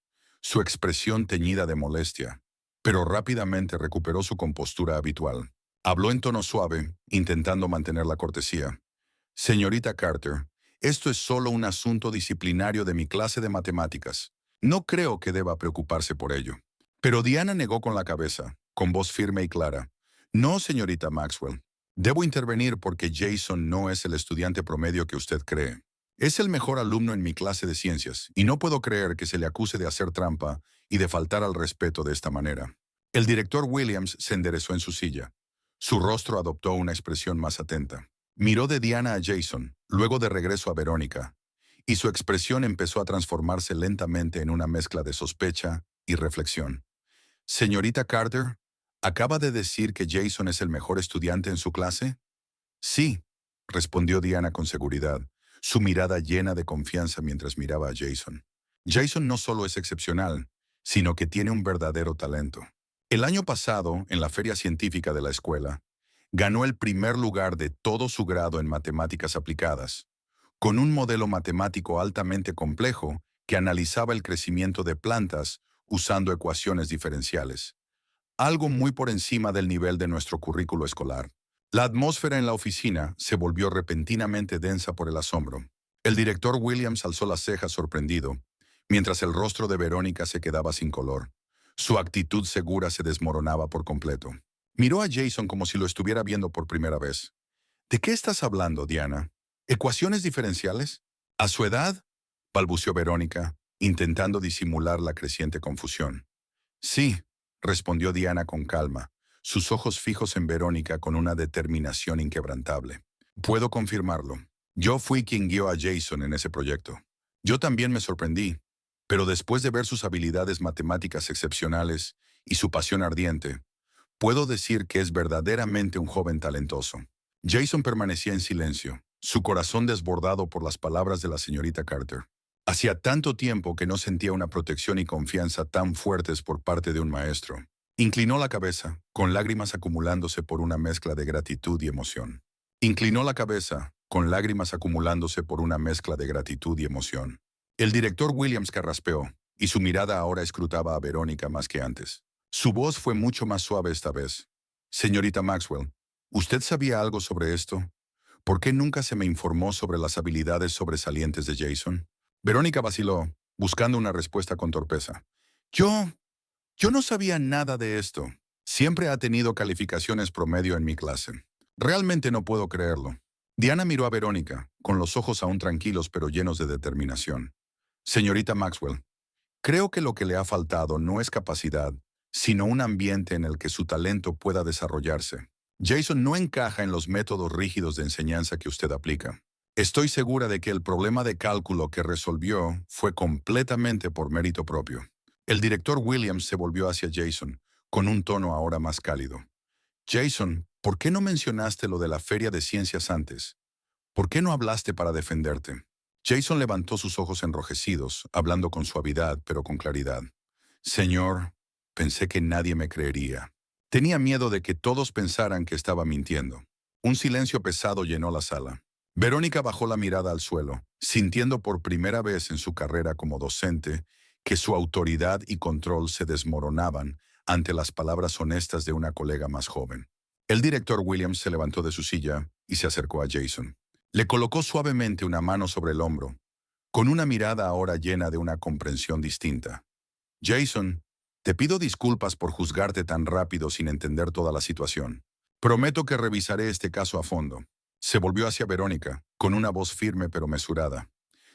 su expresión teñida de molestia, pero rápidamente recuperó su compostura habitual. Habló en tono suave, intentando mantener la cortesía. Señorita Carter, esto es solo un asunto disciplinario de mi clase de matemáticas. No creo que deba preocuparse por ello. Pero Diana negó con la cabeza, con voz firme y clara. No, señorita Maxwell. Debo intervenir porque Jason no es el estudiante promedio que usted cree. Es el mejor alumno en mi clase de ciencias, y no puedo creer que se le acuse de hacer trampa y de faltar al respeto de esta manera. El director Williams se enderezó en su silla. Su rostro adoptó una expresión más atenta. Miró de Diana a Jason, luego de regreso a Verónica, y su expresión empezó a transformarse lentamente en una mezcla de sospecha y reflexión. Señorita Carter, ¿acaba de decir que Jason es el mejor estudiante en su clase? Sí, respondió Diana con seguridad, su mirada llena de confianza mientras miraba a Jason. Jason no solo es excepcional, sino que tiene un verdadero talento. El año pasado, en la feria científica de la escuela, ganó el primer lugar de todo su grado en matemáticas aplicadas, con un modelo matemático altamente complejo que analizaba el crecimiento de plantas usando ecuaciones diferenciales, algo muy por encima del nivel de nuestro currículo escolar. La atmósfera en la oficina se volvió repentinamente densa por el asombro. El director Williams alzó las cejas sorprendido, mientras el rostro de Verónica se quedaba sin color. Su actitud segura se desmoronaba por completo. Miró a Jason como si lo estuviera viendo por primera vez. ¿De qué estás hablando, Diana? ¿Ecuaciones diferenciales? ¿A su edad? Balbuceó Verónica, intentando disimular la creciente confusión. Sí, respondió Diana con calma, sus ojos fijos en Verónica con una determinación inquebrantable. Puedo confirmarlo. Yo fui quien guió a Jason en ese proyecto. Yo también me sorprendí, pero después de ver sus habilidades matemáticas excepcionales y su pasión ardiente, puedo decir que es verdaderamente un joven talentoso. Jason permanecía en silencio, su corazón desbordado por las palabras de la señorita Carter. Hacía tanto tiempo que no sentía una protección y confianza tan fuertes por parte de un maestro. Inclinó la cabeza, con lágrimas acumulándose por una mezcla de gratitud y emoción. Inclinó la cabeza, con lágrimas acumulándose por una mezcla de gratitud y emoción. El director Williams carraspeó, y su mirada ahora escrutaba a Verónica más que antes. Su voz fue mucho más suave esta vez. Señorita Maxwell, ¿usted sabía algo sobre esto? ¿Por qué nunca se me informó sobre las habilidades sobresalientes de Jason? Verónica vaciló, buscando una respuesta con torpeza. Yo no sabía nada de esto. Siempre ha tenido calificaciones promedio en mi clase. Realmente no puedo creerlo. Diana miró a Verónica, con los ojos aún tranquilos pero llenos de determinación. Señorita Maxwell, creo que lo que le ha faltado no es capacidad, sino un ambiente en el que su talento pueda desarrollarse. Jason no encaja en los métodos rígidos de enseñanza que usted aplica. Estoy segura de que el problema de cálculo que resolvió fue completamente por mérito propio. El director Williams se volvió hacia Jason, con un tono ahora más cálido. Jason, ¿por qué no mencionaste lo de la feria de ciencias antes? ¿Por qué no hablaste para defenderte? Jason levantó sus ojos enrojecidos, hablando con suavidad pero con claridad. Señor, pensé que nadie me creería. Tenía miedo de que todos pensaran que estaba mintiendo. Un silencio pesado llenó la sala. Verónica bajó la mirada al suelo, sintiendo por primera vez en su carrera como docente que su autoridad y control se desmoronaban ante las palabras honestas de una colega más joven. El director Williams se levantó de su silla y se acercó a Jason. Le colocó suavemente una mano sobre el hombro, con una mirada ahora llena de una comprensión distinta. Jason, te pido disculpas por juzgarte tan rápido sin entender toda la situación. Prometo que revisaré este caso a fondo. Se volvió hacia Verónica, con una voz firme pero mesurada.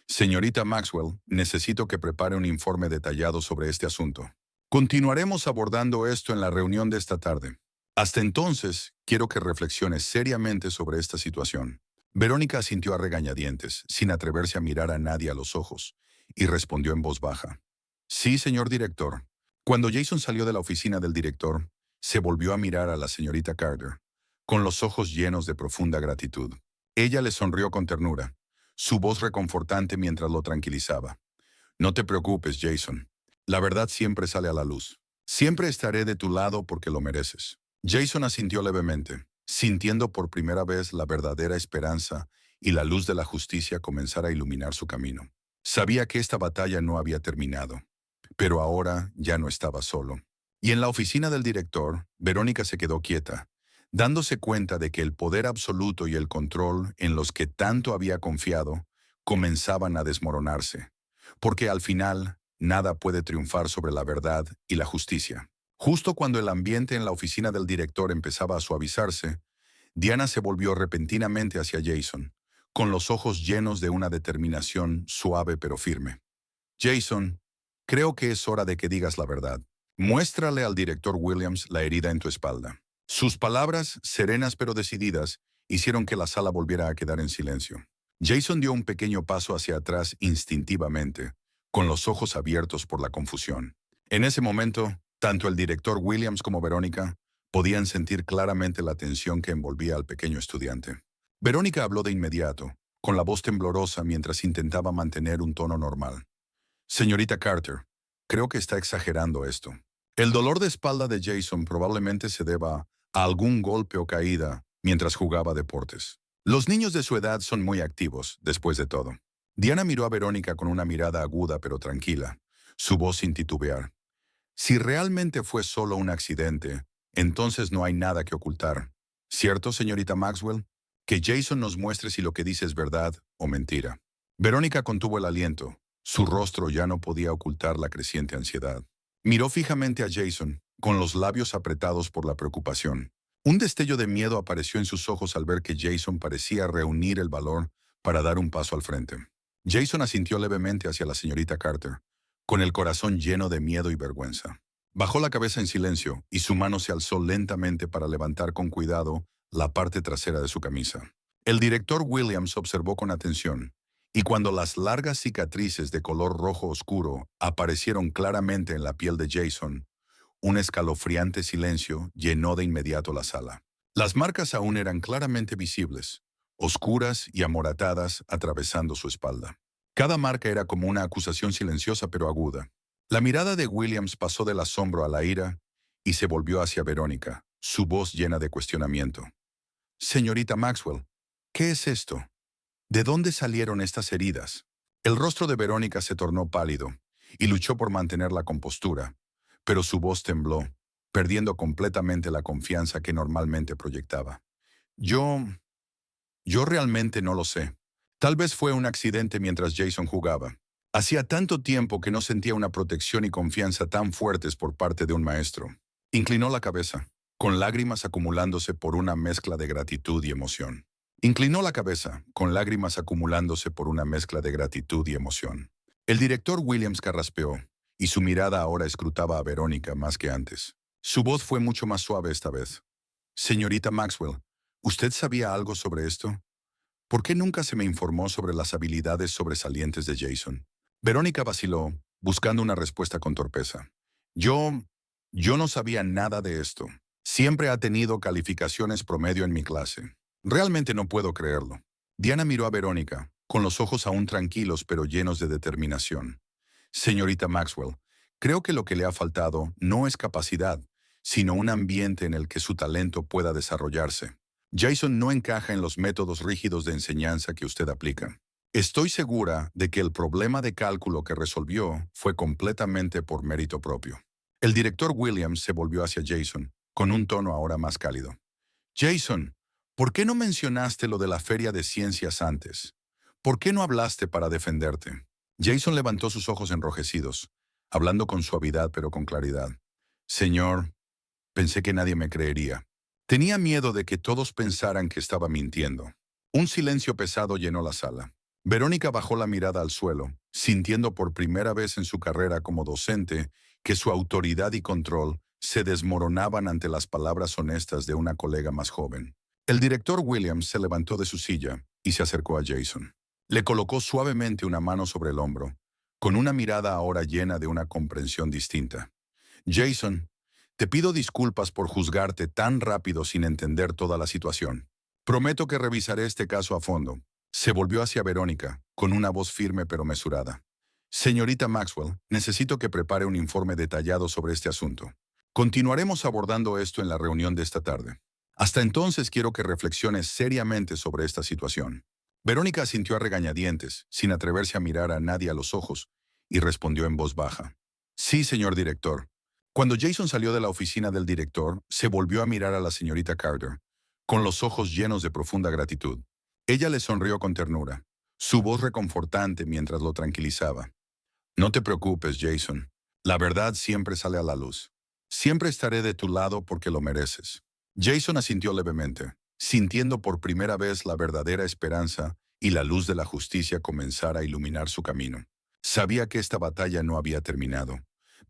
Señorita Maxwell, necesito que prepare un informe detallado sobre este asunto. Continuaremos abordando esto en la reunión de esta tarde. Hasta entonces, quiero que reflexiones seriamente sobre esta situación. Verónica asintió a regañadientes, sin atreverse a mirar a nadie a los ojos, y respondió en voz baja. Sí, señor director. Cuando Jason salió de la oficina del director, se volvió a mirar a la señorita Carter, con los ojos llenos de profunda gratitud. Ella le sonrió con ternura, su voz reconfortante mientras lo tranquilizaba. No te preocupes, Jason. La verdad siempre sale a la luz. Siempre estaré de tu lado porque lo mereces. Jason asintió levemente, sintiendo por primera vez la verdadera esperanza y la luz de la justicia comenzar a iluminar su camino. Sabía que esta batalla no había terminado, pero ahora ya no estaba solo. Y en la oficina del director, Verónica se quedó quieta, dándose cuenta de que el poder absoluto y el control en los que tanto había confiado comenzaban a desmoronarse, porque al final nada puede triunfar sobre la verdad y la justicia. Justo cuando el ambiente en la oficina del director empezaba a suavizarse, Diana se volvió repentinamente hacia Jason, con los ojos llenos de una determinación suave pero firme. Jason, creo que es hora de que digas la verdad. Muéstrale al director Williams la herida en tu espalda. Sus palabras, serenas pero decididas, hicieron que la sala volviera a quedar en silencio. Jason dio un pequeño paso hacia atrás instintivamente, con los ojos abiertos por la confusión. En ese momento, tanto el director Williams como Verónica podían sentir claramente la tensión que envolvía al pequeño estudiante. Verónica habló de inmediato, con la voz temblorosa mientras intentaba mantener un tono normal. Señorita Carter, creo que está exagerando esto. El dolor de espalda de Jason probablemente se deba a algún golpe o caída mientras jugaba deportes. Los niños de su edad son muy activos, después de todo. Diana miró a Verónica con una mirada aguda pero tranquila, su voz sin titubear. Si realmente fue solo un accidente, entonces no hay nada que ocultar. ¿Cierto, señorita Maxwell? Que Jason nos muestre si lo que dice es verdad o mentira. Verónica contuvo el aliento. Su rostro ya no podía ocultar la creciente ansiedad. Miró fijamente a Jason, con los labios apretados por la preocupación. Un destello de miedo apareció en sus ojos al ver que Jason parecía reunir el valor para dar un paso al frente. Jason asintió levemente hacia la señorita Carter, con el corazón lleno de miedo y vergüenza. Bajó la cabeza en silencio y su mano se alzó lentamente para levantar con cuidado la parte trasera de su camisa. El director Williams observó con atención, y cuando las largas cicatrices de color rojo oscuro aparecieron claramente en la piel de Jason, un escalofriante silencio llenó de inmediato la sala. Las marcas aún eran claramente visibles, oscuras y amoratadas atravesando su espalda. Cada marca era como una acusación silenciosa pero aguda. La mirada de Williams pasó del asombro a la ira y se volvió hacia Verónica, su voz llena de cuestionamiento. Señorita Maxwell, ¿qué es esto? ¿De dónde salieron estas heridas? El rostro de Verónica se tornó pálido y luchó por mantener la compostura, pero su voz tembló, perdiendo completamente la confianza que normalmente proyectaba. Yo realmente no lo sé. Tal vez fue un accidente mientras Jason jugaba. Hacía tanto tiempo que no sentía una protección y confianza tan fuertes por parte de un maestro. Inclinó la cabeza, con lágrimas acumulándose por una mezcla de gratitud y emoción. Inclinó la cabeza, con lágrimas acumulándose por una mezcla de gratitud y emoción. El director Williams carraspeó, y su mirada ahora escrutaba a Verónica más que antes. Su voz fue mucho más suave esta vez. Señorita Maxwell, ¿usted sabía algo sobre esto? ¿Por qué nunca se me informó sobre las habilidades sobresalientes de Jason? Verónica vaciló, buscando una respuesta con torpeza. Yo no sabía nada de esto. Siempre ha tenido calificaciones promedio en mi clase. Realmente no puedo creerlo. Diana miró a Verónica, con los ojos aún tranquilos pero llenos de determinación. Señorita Maxwell, creo que lo que le ha faltado no es capacidad, sino un ambiente en el que su talento pueda desarrollarse. Jason no encaja en los métodos rígidos de enseñanza que usted aplica. Estoy segura de que el problema de cálculo que resolvió fue completamente por mérito propio. El director Williams se volvió hacia Jason, con un tono ahora más cálido. Jason, ¿por qué no mencionaste lo de la feria de ciencias antes? ¿Por qué no hablaste para defenderte? Jason levantó sus ojos enrojecidos, hablando con suavidad pero con claridad. Señor, pensé que nadie me creería. Tenía miedo de que todos pensaran que estaba mintiendo. Un silencio pesado llenó la sala. Verónica bajó la mirada al suelo, sintiendo por primera vez en su carrera como docente que su autoridad y control se desmoronaban ante las palabras honestas de una colega más joven. El director Williams se levantó de su silla y se acercó a Jason. Le colocó suavemente una mano sobre el hombro, con una mirada ahora llena de una comprensión distinta. Jason, te pido disculpas por juzgarte tan rápido sin entender toda la situación. Prometo que revisaré este caso a fondo. Se volvió hacia Verónica, con una voz firme pero mesurada. Señorita Maxwell, necesito que prepare un informe detallado sobre este asunto. Continuaremos abordando esto en la reunión de esta tarde. Hasta entonces quiero que reflexiones seriamente sobre esta situación. Verónica asintió a regañadientes, sin atreverse a mirar a nadie a los ojos, y respondió en voz baja. Sí, señor director. Cuando Jason salió de la oficina del director, se volvió a mirar a la señorita Carter, con los ojos llenos de profunda gratitud. Ella le sonrió con ternura, su voz reconfortante mientras lo tranquilizaba. No te preocupes, Jason. La verdad siempre sale a la luz. Siempre estaré de tu lado porque lo mereces. Jason asintió levemente, sintiendo por primera vez la verdadera esperanza y la luz de la justicia comenzar a iluminar su camino. Sabía que esta batalla no había terminado,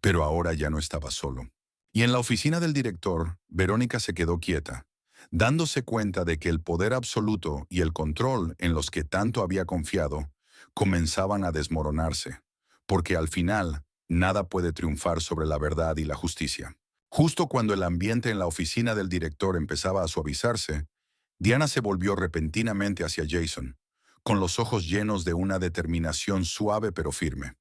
pero ahora ya no estaba solo. Y en la oficina del director, Verónica se quedó quieta, dándose cuenta de que el poder absoluto y el control en los que tanto había confiado comenzaban a desmoronarse, porque al final nada puede triunfar sobre la verdad y la justicia. Justo cuando el ambiente en la oficina del director empezaba a suavizarse, Diana se volvió repentinamente hacia Jason, con los ojos llenos de una determinación suave pero firme.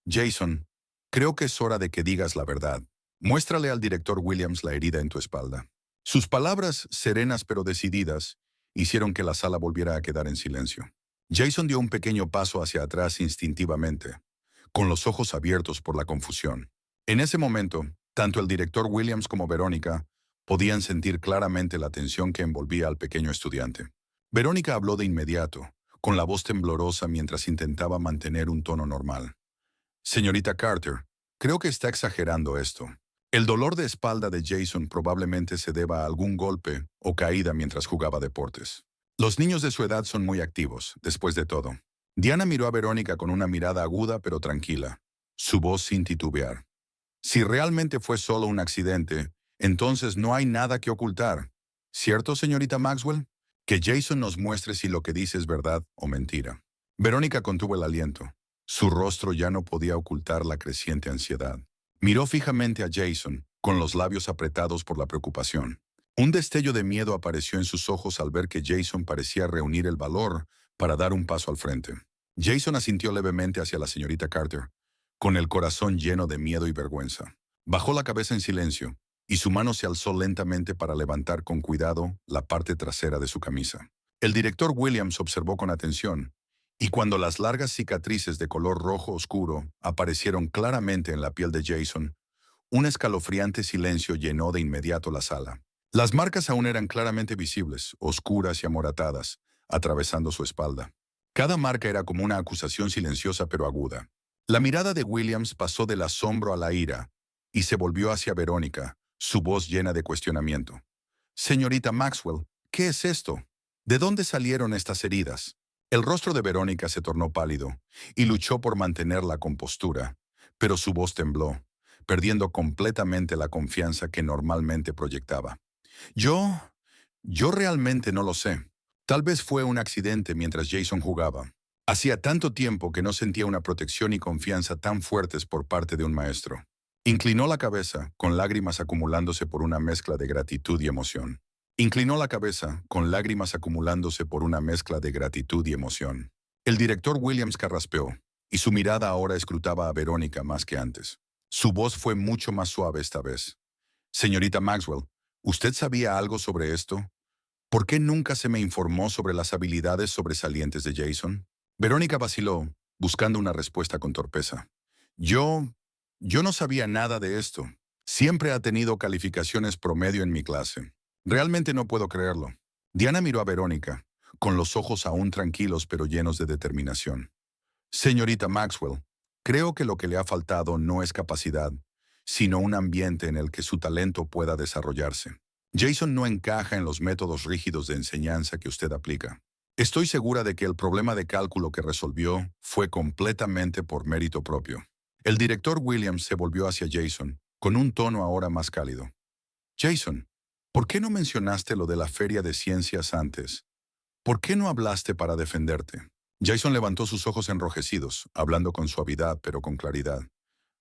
Jason, creo que es hora de que digas la verdad. Muéstrale al director Williams la herida en tu espalda. Sus palabras, serenas pero decididas, hicieron que la sala volviera a quedar en silencio. Jason dio un pequeño paso hacia atrás instintivamente, con los ojos abiertos por la confusión. En ese momento, tanto el director Williams como Verónica podían sentir claramente la tensión que envolvía al pequeño estudiante. Verónica habló de inmediato, con la voz temblorosa mientras intentaba mantener un tono normal. Señorita Carter, creo que está exagerando esto. El dolor de espalda de Jason probablemente se deba a algún golpe o caída mientras jugaba deportes. Los niños de su edad son muy activos, después de todo. Diana miró a Verónica con una mirada aguda pero tranquila, su voz sin titubear. Si realmente fue solo un accidente, entonces no hay nada que ocultar. ¿Cierto, señorita Maxwell? Que Jason nos muestre si lo que dice es verdad o mentira. Verónica contuvo el aliento. Su rostro ya no podía ocultar la creciente ansiedad. Miró fijamente a Jason, con los labios apretados por la preocupación. Un destello de miedo apareció en sus ojos al ver que Jason parecía reunir el valor para dar un paso al frente. Jason asintió levemente hacia la señorita Carter, con el corazón lleno de miedo y vergüenza. Bajó la cabeza en silencio, y su mano se alzó lentamente para levantar con cuidado la parte trasera de su camisa. El director Williams observó con atención, y cuando las largas cicatrices de color rojo oscuro aparecieron claramente en la piel de Jason, un escalofriante silencio llenó de inmediato la sala. Las marcas aún eran claramente visibles, oscuras y amoratadas, atravesando su espalda. Cada marca era como una acusación silenciosa pero aguda. La mirada de Williams pasó del asombro a la ira y se volvió hacia Verónica, su voz llena de cuestionamiento. Señorita Maxwell, ¿qué es esto? ¿De dónde salieron estas heridas? El rostro de Verónica se tornó pálido y luchó por mantener la compostura, pero su voz tembló, perdiendo completamente la confianza que normalmente proyectaba. Yo realmente no lo sé. Tal vez fue un accidente mientras Jason jugaba. Hacía tanto tiempo que no sentía una protección y confianza tan fuertes por parte de un maestro. Inclinó la cabeza, con lágrimas acumulándose por una mezcla de gratitud y emoción. Inclinó la cabeza, con lágrimas acumulándose por una mezcla de gratitud y emoción. El director Williams carraspeó, y su mirada ahora escrutaba a Verónica más que antes. Su voz fue mucho más suave esta vez. Señorita Maxwell, ¿usted sabía algo sobre esto? ¿Por qué nunca se me informó sobre las habilidades sobresalientes de Jason? Verónica vaciló, buscando una respuesta con torpeza. Yo no sabía nada de esto. Siempre ha tenido calificaciones promedio en mi clase. Realmente no puedo creerlo. Diana miró a Verónica, con los ojos aún tranquilos pero llenos de determinación. Señorita Maxwell, creo que lo que le ha faltado no es capacidad, sino un ambiente en el que su talento pueda desarrollarse. Jason no encaja en los métodos rígidos de enseñanza que usted aplica. Estoy segura de que el problema de cálculo que resolvió fue completamente por mérito propio. El director Williams se volvió hacia Jason, con un tono ahora más cálido. Jason, ¿por qué no mencionaste lo de la feria de ciencias antes? ¿Por qué no hablaste para defenderte? Jason levantó sus ojos enrojecidos, hablando con suavidad pero con claridad.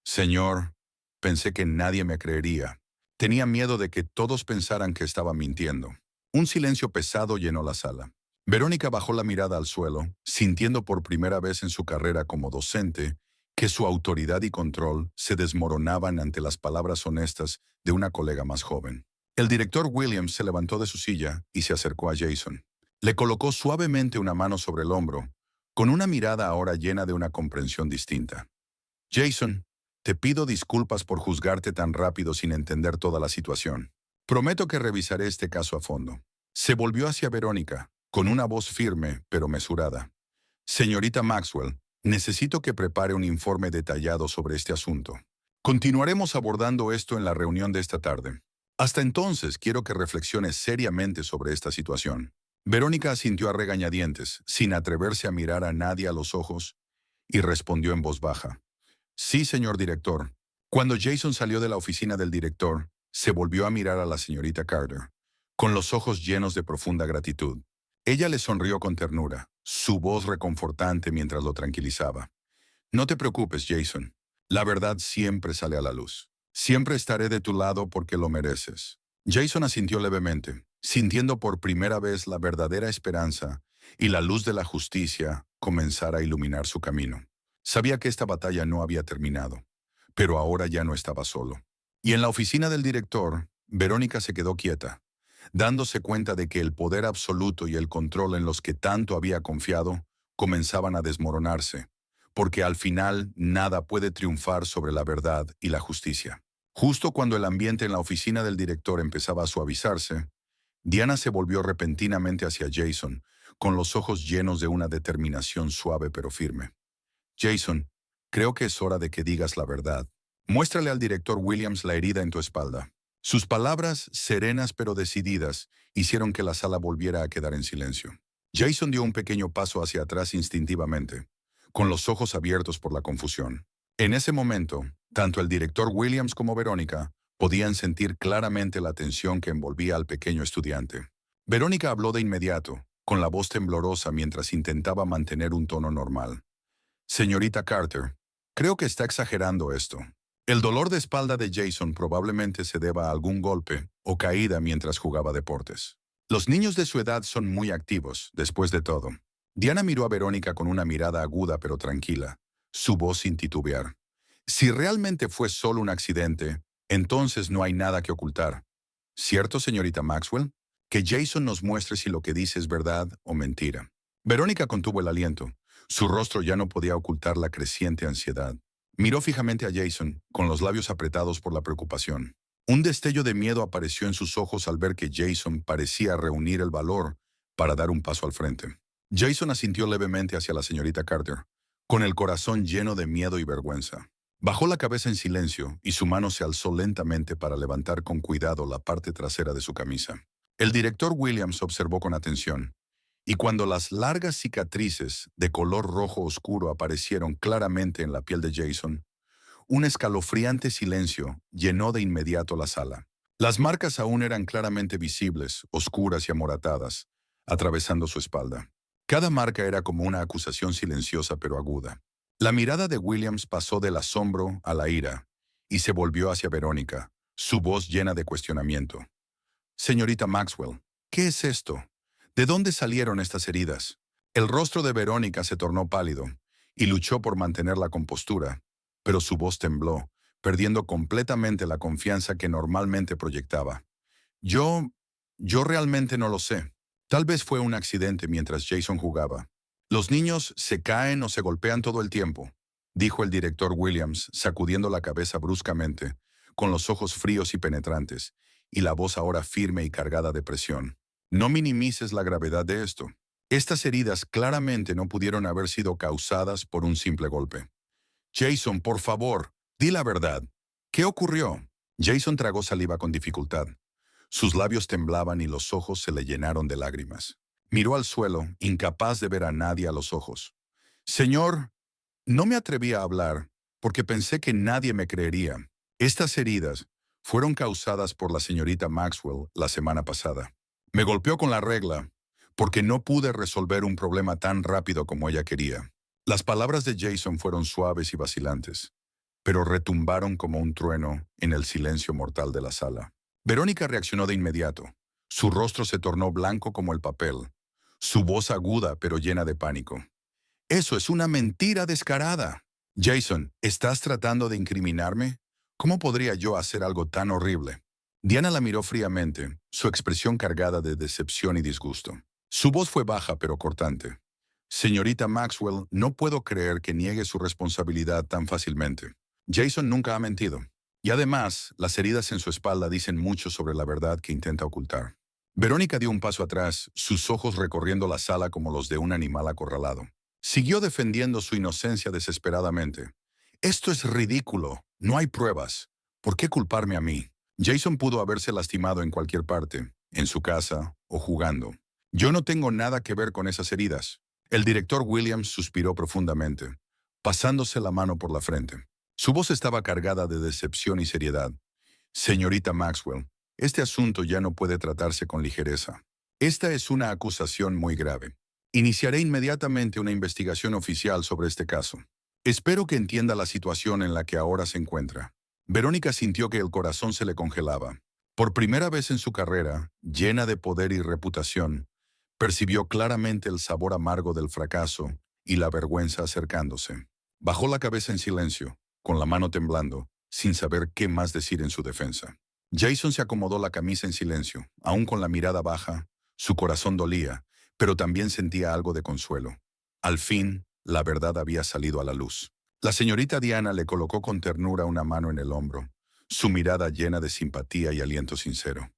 Señor, pensé que nadie me creería. Tenía miedo de que todos pensaran que estaba mintiendo. Un silencio pesado llenó la sala. Verónica bajó la mirada al suelo, sintiendo por primera vez en su carrera como docente que su autoridad y control se desmoronaban ante las palabras honestas de una colega más joven. El director Williams se levantó de su silla y se acercó a Jason. Le colocó suavemente una mano sobre el hombro, con una mirada ahora llena de una comprensión distinta. Jason, te pido disculpas por juzgarte tan rápido sin entender toda la situación. Prometo que revisaré este caso a fondo. Se volvió hacia Verónica, con una voz firme pero mesurada. Señorita Maxwell, necesito que prepare un informe detallado sobre este asunto. Continuaremos abordando esto en la reunión de esta tarde. Hasta entonces, quiero que reflexiones seriamente sobre esta situación. Verónica asintió a regañadientes, sin atreverse a mirar a nadie a los ojos, y respondió en voz baja. Sí, señor director. Cuando Jason salió de la oficina del director, se volvió a mirar a la señorita Carter, con los ojos llenos de profunda gratitud. Ella le sonrió con ternura, su voz reconfortante mientras lo tranquilizaba. No te preocupes, Jason. La verdad siempre sale a la luz. Siempre estaré de tu lado porque lo mereces. Jason asintió levemente, sintiendo por primera vez la verdadera esperanza y la luz de la justicia comenzar a iluminar su camino. Sabía que esta batalla no había terminado, pero ahora ya no estaba solo. Y en la oficina del director, Verónica se quedó quieta, dándose cuenta de que el poder absoluto y el control en los que tanto había confiado comenzaban a desmoronarse, porque al final nada puede triunfar sobre la verdad y la justicia. Justo cuando el ambiente en la oficina del director empezaba a suavizarse, Diana se volvió repentinamente hacia Jason, con los ojos llenos de una determinación suave pero firme. Jason, creo que es hora de que digas la verdad. Muéstrale al director Williams la herida en tu espalda. Sus palabras, serenas pero decididas, hicieron que la sala volviera a quedar en silencio. Jason dio un pequeño paso hacia atrás instintivamente, con los ojos abiertos por la confusión. En ese momento, tanto el director Williams como Verónica podían sentir claramente la tensión que envolvía al pequeño estudiante. Verónica habló de inmediato, con la voz temblorosa mientras intentaba mantener un tono normal. Señorita Carter, creo que está exagerando esto. El dolor de espalda de Jason probablemente se deba a algún golpe o caída mientras jugaba deportes. Los niños de su edad son muy activos, después de todo. Diana miró a Verónica con una mirada aguda pero tranquila, su voz sin titubear. Si realmente fue solo un accidente, entonces no hay nada que ocultar. ¿Cierto, señorita Maxwell? Que Jason nos muestre si lo que dice es verdad o mentira. Verónica contuvo el aliento. Su rostro ya no podía ocultar la creciente ansiedad. Miró fijamente a Jason, con los labios apretados por la preocupación. Un destello de miedo apareció en sus ojos al ver que Jason parecía reunir el valor para dar un paso al frente. Jason asintió levemente hacia la señorita Carter, con el corazón lleno de miedo y vergüenza. Bajó la cabeza en silencio y su mano se alzó lentamente para levantar con cuidado la parte trasera de su camisa. El director Williams observó con atención, y cuando las largas cicatrices de color rojo oscuro aparecieron claramente en la piel de Jason, un escalofriante silencio llenó de inmediato la sala. Las marcas aún eran claramente visibles, oscuras y amoratadas, atravesando su espalda. Cada marca era como una acusación silenciosa pero aguda. La mirada de Williams pasó del asombro a la ira y se volvió hacia Verónica, su voz llena de cuestionamiento. Señorita Maxwell, ¿qué es esto? ¿De dónde salieron estas heridas? El rostro de Verónica se tornó pálido y luchó por mantener la compostura, pero su voz tembló, perdiendo completamente la confianza que normalmente proyectaba. Yo realmente no lo sé. Tal vez fue un accidente mientras Jason jugaba. Los niños se caen o se golpean todo el tiempo, dijo el director Williams, sacudiendo la cabeza bruscamente, con los ojos fríos y penetrantes, y la voz ahora firme y cargada de presión. No minimices la gravedad de esto. Estas heridas claramente no pudieron haber sido causadas por un simple golpe. Jason, por favor, di la verdad. ¿Qué ocurrió? Jason tragó saliva con dificultad. Sus labios temblaban y los ojos se le llenaron de lágrimas. Miró al suelo, incapaz de ver a nadie a los ojos. Señor, no me atreví a hablar porque pensé que nadie me creería. Estas heridas fueron causadas por la señorita Maxwell la semana pasada. Me golpeó con la regla porque no pude resolver un problema tan rápido como ella quería. Las palabras de Jason fueron suaves y vacilantes, pero retumbaron como un trueno en el silencio mortal de la sala. Verónica reaccionó de inmediato. Su rostro se tornó blanco como el papel, su voz aguda pero llena de pánico. Eso es una mentira descarada. Jason, ¿estás tratando de incriminarme? ¿Cómo podría yo hacer algo tan horrible? Diana la miró fríamente, su expresión cargada de decepción y disgusto. Su voz fue baja pero cortante. Señorita Maxwell, no puedo creer que niegue su responsabilidad tan fácilmente. Jason nunca ha mentido. Y además, las heridas en su espalda dicen mucho sobre la verdad que intenta ocultar. Verónica dio un paso atrás, sus ojos recorriendo la sala como los de un animal acorralado. Siguió defendiendo su inocencia desesperadamente. Esto es ridículo. No hay pruebas. ¿Por qué culparme a mí? Jason pudo haberse lastimado en cualquier parte, en su casa o jugando. Yo no tengo nada que ver con esas heridas. El director Williams suspiró profundamente, pasándose la mano por la frente. Su voz estaba cargada de decepción y seriedad. Señorita Maxwell, este asunto ya no puede tratarse con ligereza. Esta es una acusación muy grave. Iniciaré inmediatamente una investigación oficial sobre este caso. Espero que entienda la situación en la que ahora se encuentra. Verónica sintió que el corazón se le congelaba. Por primera vez en su carrera, llena de poder y reputación, percibió claramente el sabor amargo del fracaso y la vergüenza acercándose. Bajó la cabeza en silencio, con la mano temblando, sin saber qué más decir en su defensa. Jason se acomodó la camisa en silencio, aún con la mirada baja. Su corazón dolía, pero también sentía algo de consuelo. Al fin, la verdad había salido a la luz. La señorita Diana le colocó con ternura una mano en el hombro, su mirada llena de simpatía y aliento sincero.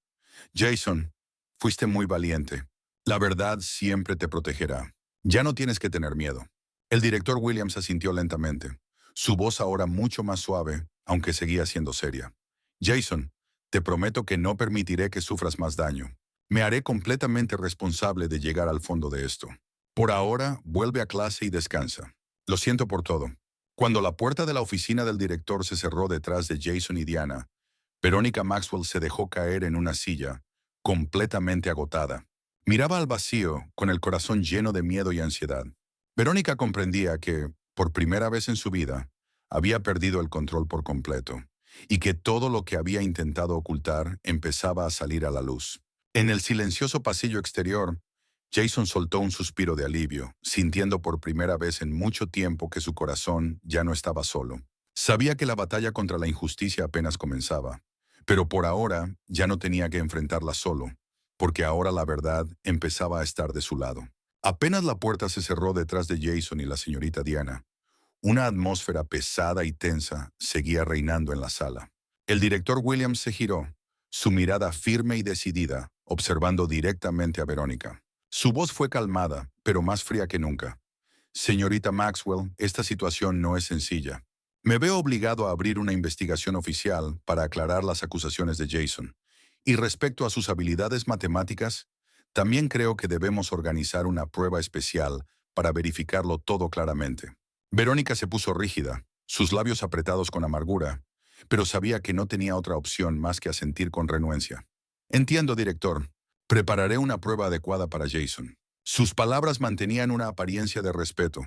Jason, fuiste muy valiente. La verdad siempre te protegerá. Ya no tienes que tener miedo. El director Williams asintió lentamente, su voz ahora mucho más suave, aunque seguía siendo seria. Jason, te prometo que no permitiré que sufras más daño. Me haré completamente responsable de llegar al fondo de esto. Por ahora, vuelve a clase y descansa. Lo siento por todo. Cuando la puerta de la oficina del director se cerró detrás de Jason y Diana, Verónica Maxwell se dejó caer en una silla, completamente agotada. Miraba al vacío, con el corazón lleno de miedo y ansiedad. Verónica comprendía que, por primera vez en su vida, había perdido el control por completo, y que todo lo que había intentado ocultar empezaba a salir a la luz. En el silencioso pasillo exterior, Jason soltó un suspiro de alivio, sintiendo por primera vez en mucho tiempo que su corazón ya no estaba solo. Sabía que la batalla contra la injusticia apenas comenzaba, pero por ahora ya no tenía que enfrentarla solo, porque ahora la verdad empezaba a estar de su lado. Apenas la puerta se cerró detrás de Jason y la señorita Diana, una atmósfera pesada y tensa seguía reinando en la sala. El director Williams se giró, su mirada firme y decidida, observando directamente a Verónica. Su voz fue calmada, pero más fría que nunca. Señorita Maxwell, esta situación no es sencilla. Me veo obligado a abrir una investigación oficial para aclarar las acusaciones de Jason. Y respecto a sus habilidades matemáticas, también creo que debemos organizar una prueba especial para verificarlo todo claramente. Verónica se puso rígida, sus labios apretados con amargura, pero sabía que no tenía otra opción más que asentir con renuencia. Entiendo, director. Prepararé una prueba adecuada para Jason. Sus palabras mantenían una apariencia de respeto,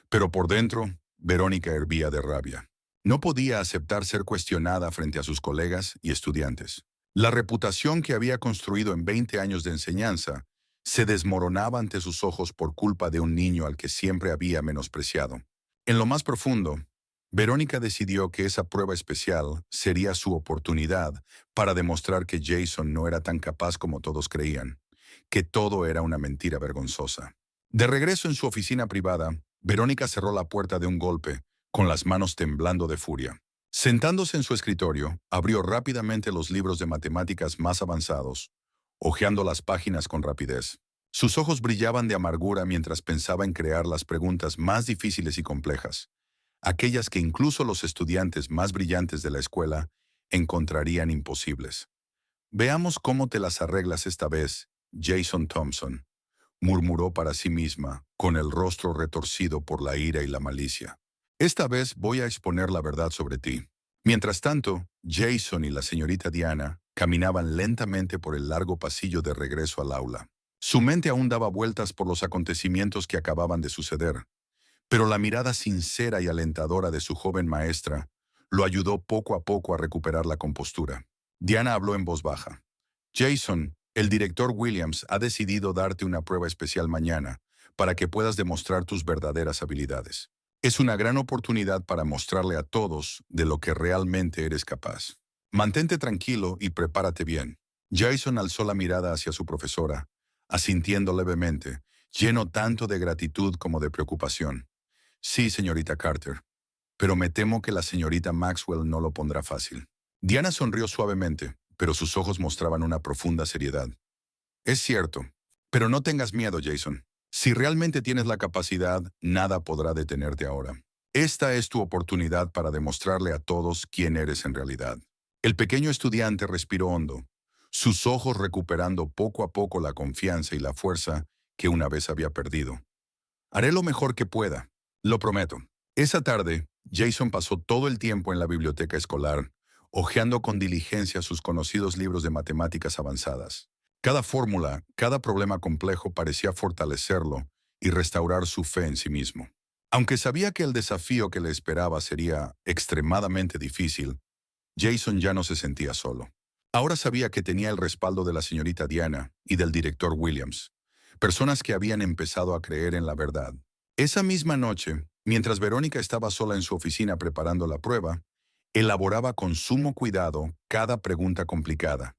pero por dentro, Verónica hervía de rabia. No podía aceptar ser cuestionada frente a sus colegas y estudiantes. La reputación que había construido en 20 años de enseñanza se desmoronaba ante sus ojos por culpa de un niño al que siempre había menospreciado. En lo más profundo, Verónica decidió que esa prueba especial sería su oportunidad para demostrar que Jason no era tan capaz como todos creían, que todo era una mentira vergonzosa. De regreso en su oficina privada, Verónica cerró la puerta de un golpe, con las manos temblando de furia. Sentándose en su escritorio, abrió rápidamente los libros de matemáticas más avanzados, hojeando las páginas con rapidez. Sus ojos brillaban de amargura mientras pensaba en crear las preguntas más difíciles y complejas, aquellas que incluso los estudiantes más brillantes de la escuela encontrarían imposibles. Veamos cómo te las arreglas esta vez, Jason Thompson, murmuró para sí misma, con el rostro retorcido por la ira y la malicia. Esta vez voy a exponer la verdad sobre ti. Mientras tanto, Jason y la señorita Diana caminaban lentamente por el largo pasillo de regreso al aula. Su mente aún daba vueltas por los acontecimientos que acababan de suceder, pero la mirada sincera y alentadora de su joven maestra lo ayudó poco a poco a recuperar la compostura. Diana habló en voz baja. Jason, el director Williams ha decidido darte una prueba especial mañana para que puedas demostrar tus verdaderas habilidades. Es una gran oportunidad para mostrarle a todos de lo que realmente eres capaz. Mantente tranquilo y prepárate bien. Jason alzó la mirada hacia su profesora, asintiendo levemente, lleno tanto de gratitud como de preocupación. Sí, señorita Carter, pero me temo que la señorita Maxwell no lo pondrá fácil. Diana sonrió suavemente, pero sus ojos mostraban una profunda seriedad. Es cierto, pero no tengas miedo, Jason. Si realmente tienes la capacidad, nada podrá detenerte ahora. Esta es tu oportunidad para demostrarle a todos quién eres en realidad. El pequeño estudiante respiró hondo, sus ojos recuperando poco a poco la confianza y la fuerza que una vez había perdido. Haré lo mejor que pueda, lo prometo. Esa tarde, Jason pasó todo el tiempo en la biblioteca escolar, hojeando con diligencia sus conocidos libros de matemáticas avanzadas. Cada fórmula, cada problema complejo parecía fortalecerlo y restaurar su fe en sí mismo. Aunque sabía que el desafío que le esperaba sería extremadamente difícil, Jason ya no se sentía solo. Ahora sabía que tenía el respaldo de la señorita Diana y del director Williams, personas que habían empezado a creer en la verdad. Esa misma noche, mientras Verónica estaba sola en su oficina preparando la prueba, elaboraba con sumo cuidado cada pregunta complicada,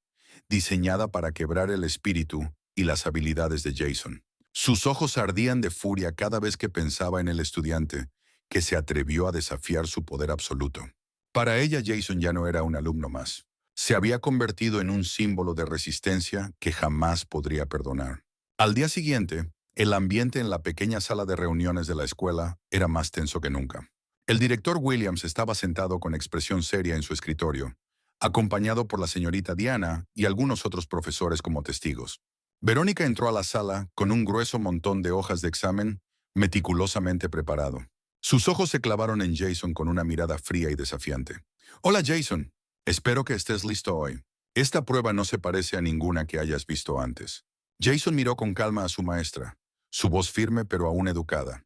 diseñada para quebrar el espíritu y las habilidades de Jason. Sus ojos ardían de furia cada vez que pensaba en el estudiante que se atrevió a desafiar su poder absoluto. Para ella, Jason ya no era un alumno más. Se había convertido en un símbolo de resistencia que jamás podría perdonar. Al día siguiente, el ambiente en la pequeña sala de reuniones de la escuela era más tenso que nunca. El director Williams estaba sentado con expresión seria en su escritorio, acompañado por la señorita Diana y algunos otros profesores como testigos. Verónica entró a la sala con un grueso montón de hojas de examen meticulosamente preparado. Sus ojos se clavaron en Jason con una mirada fría y desafiante. Hola, Jason. Espero que estés listo hoy. Esta prueba no se parece a ninguna que hayas visto antes. Jason miró con calma a su maestra, su voz firme pero aún educada.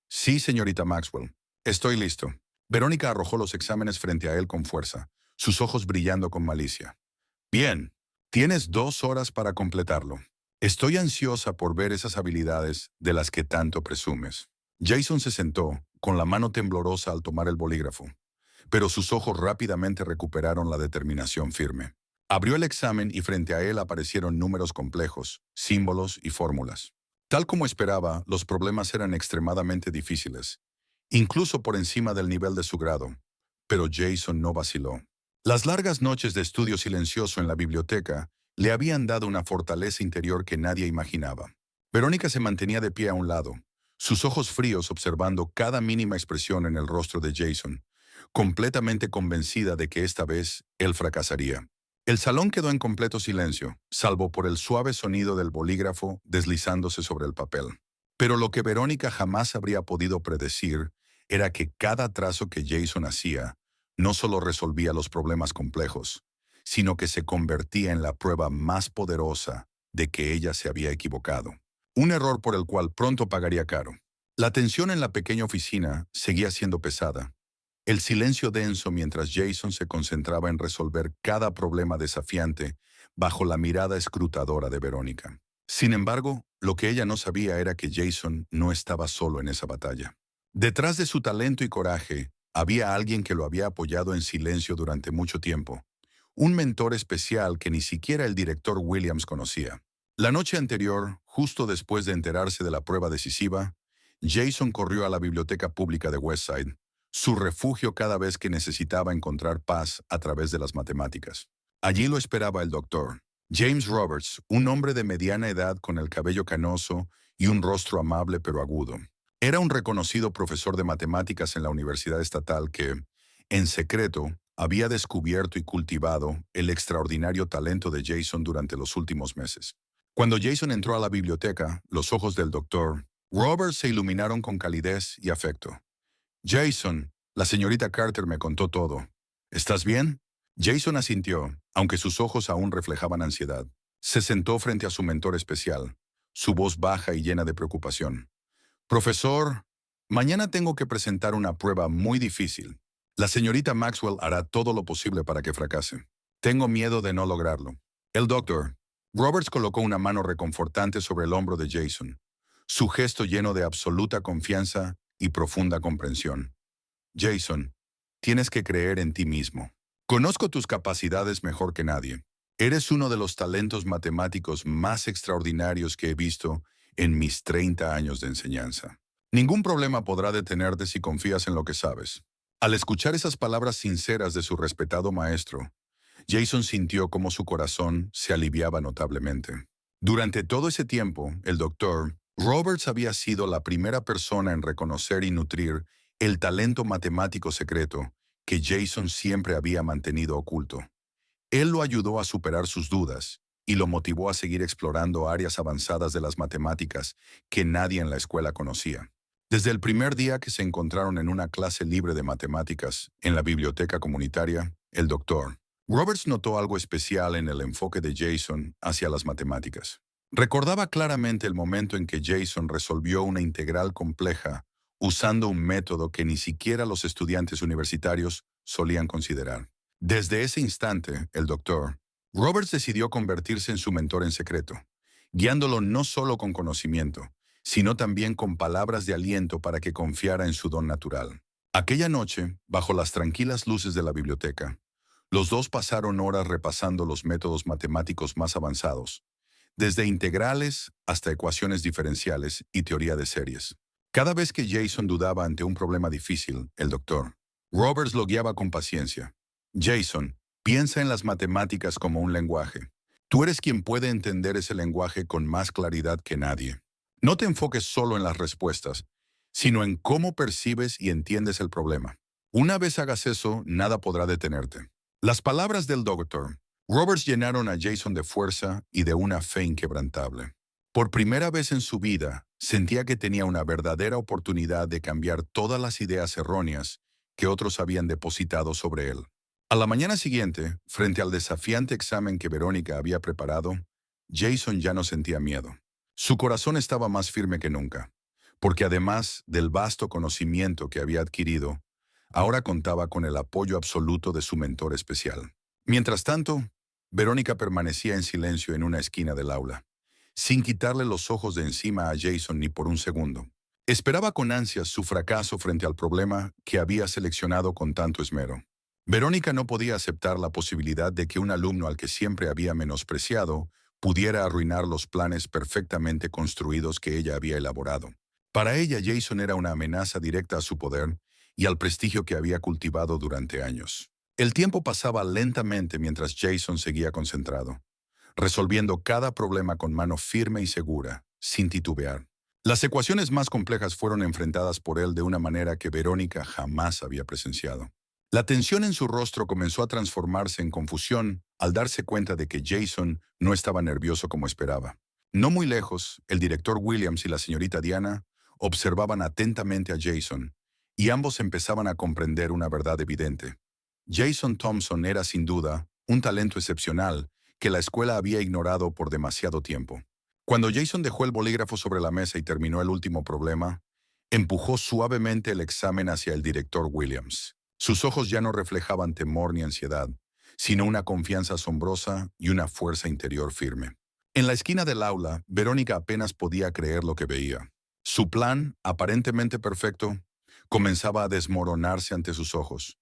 Sí, señorita Maxwell. Estoy listo. Verónica arrojó los exámenes frente a él con fuerza, sus ojos brillando con malicia. Bien, tienes 2 horas para completarlo. Estoy ansiosa por ver esas habilidades de las que tanto presumes. Jason se sentó, con la mano temblorosa al tomar el bolígrafo, pero sus ojos rápidamente recuperaron la determinación firme. Abrió el examen y frente a él aparecieron números complejos, símbolos y fórmulas. Tal como esperaba, los problemas eran extremadamente difíciles, incluso por encima del nivel de su grado. Pero Jason no vaciló. Las largas noches de estudio silencioso en la biblioteca le habían dado una fortaleza interior que nadie imaginaba. Verónica se mantenía de pie a un lado, sus ojos fríos observando cada mínima expresión en el rostro de Jason, completamente convencida de que esta vez él fracasaría. El salón quedó en completo silencio, salvo por el suave sonido del bolígrafo deslizándose sobre el papel. Pero lo que Verónica jamás habría podido predecir era que cada trazo que Jason hacía no solo resolvía los problemas complejos, sino que se convertía en la prueba más poderosa de que ella se había equivocado. Un error por el cual pronto pagaría caro. La tensión en la pequeña oficina seguía siendo pesada. El silencio denso mientras Jason se concentraba en resolver cada problema desafiante bajo la mirada escrutadora de Verónica. Sin embargo, lo que ella no sabía era que Jason no estaba solo en esa batalla. Detrás de su talento y coraje, había alguien que lo había apoyado en silencio durante mucho tiempo. Un mentor especial que ni siquiera el director Williams conocía. La noche anterior, justo después de enterarse de la prueba decisiva, Jason corrió a la biblioteca pública de Westside, su refugio cada vez que necesitaba encontrar paz a través de las matemáticas. Allí lo esperaba el doctor, James Roberts, un hombre de mediana edad con el cabello canoso y un rostro amable pero agudo. Era un reconocido profesor de matemáticas en la Universidad Estatal que, en secreto, había descubierto y cultivado el extraordinario talento de Jason durante los últimos meses. Cuando Jason entró a la biblioteca, los ojos del doctor Roberts se iluminaron con calidez y afecto. Jason, la señorita Carter me contó todo. ¿Estás bien? Jason asintió, aunque sus ojos aún reflejaban ansiedad. Se sentó frente a su mentor especial, su voz baja y llena de preocupación. Profesor, mañana tengo que presentar una prueba muy difícil. La señorita Maxwell hará todo lo posible para que fracase. Tengo miedo de no lograrlo. El doctor Roberts colocó una mano reconfortante sobre el hombro de Jason, su gesto lleno de absoluta confianza y profunda comprensión. Jason, tienes que creer en ti mismo. Conozco tus capacidades mejor que nadie. Eres uno de los talentos matemáticos más extraordinarios que he visto en mis 30 años de enseñanza. Ningún problema podrá detenerte si confías en lo que sabes. Al escuchar esas palabras sinceras de su respetado maestro, Jason sintió cómo su corazón se aliviaba notablemente. Durante todo ese tiempo, el doctor Roberts había sido la primera persona en reconocer y nutrir el talento matemático secreto que Jason siempre había mantenido oculto. Él lo ayudó a superar sus dudas y lo motivó a seguir explorando áreas avanzadas de las matemáticas que nadie en la escuela conocía. Desde el primer día que se encontraron en una clase libre de matemáticas en la biblioteca comunitaria, el doctor Roberts notó algo especial en el enfoque de Jason hacia las matemáticas. Recordaba claramente el momento en que Jason resolvió una integral compleja usando un método que ni siquiera los estudiantes universitarios solían considerar. Desde ese instante, el doctor Roberts decidió convertirse en su mentor en secreto, guiándolo no solo con conocimiento, sino también con palabras de aliento para que confiara en su don natural. Aquella noche, bajo las tranquilas luces de la biblioteca, los dos pasaron horas repasando los métodos matemáticos más avanzados, desde integrales hasta ecuaciones diferenciales y teoría de series. Cada vez que Jason dudaba ante un problema difícil, el doctor Roberts lo guiaba con paciencia. Jason, piensa en las matemáticas como un lenguaje. Tú eres quien puede entender ese lenguaje con más claridad que nadie. No te enfoques solo en las respuestas, sino en cómo percibes y entiendes el problema. Una vez hagas eso, nada podrá detenerte. Las palabras del doctor Roberts llenaron a Jason de fuerza y de una fe inquebrantable. Por primera vez en su vida, sentía que tenía una verdadera oportunidad de cambiar todas las ideas erróneas que otros habían depositado sobre él. A la mañana siguiente, frente al desafiante examen que Verónica había preparado, Jason ya no sentía miedo. Su corazón estaba más firme que nunca, porque además del vasto conocimiento que había adquirido, ahora contaba con el apoyo absoluto de su mentor especial. Mientras tanto, Verónica permanecía en silencio en una esquina del aula, sin quitarle los ojos de encima a Jason ni por un segundo. Esperaba con ansias su fracaso frente al problema que había seleccionado con tanto esmero. Verónica no podía aceptar la posibilidad de que un alumno al que siempre había menospreciado pudiera arruinar los planes perfectamente construidos que ella había elaborado. Para ella, Jason era una amenaza directa a su poder y al prestigio que había cultivado durante años. El tiempo pasaba lentamente mientras Jason seguía concentrado, resolviendo cada problema con mano firme y segura, sin titubear. Las ecuaciones más complejas fueron enfrentadas por él de una manera que Verónica jamás había presenciado. La tensión en su rostro comenzó a transformarse en confusión al darse cuenta de que Jason no estaba nervioso como esperaba. No muy lejos, el director Williams y la señorita Diana observaban atentamente a Jason, y ambos empezaban a comprender una verdad evidente. Jason Thompson era sin duda un talento excepcional que la escuela había ignorado por demasiado tiempo. Cuando Jason dejó el bolígrafo sobre la mesa y terminó el último problema, empujó suavemente el examen hacia el director Williams. Sus ojos ya no reflejaban temor ni ansiedad, sino una confianza asombrosa y una fuerza interior firme. En la esquina del aula, Verónica apenas podía creer lo que veía. Su plan, aparentemente perfecto, comenzaba a desmoronarse ante sus ojos,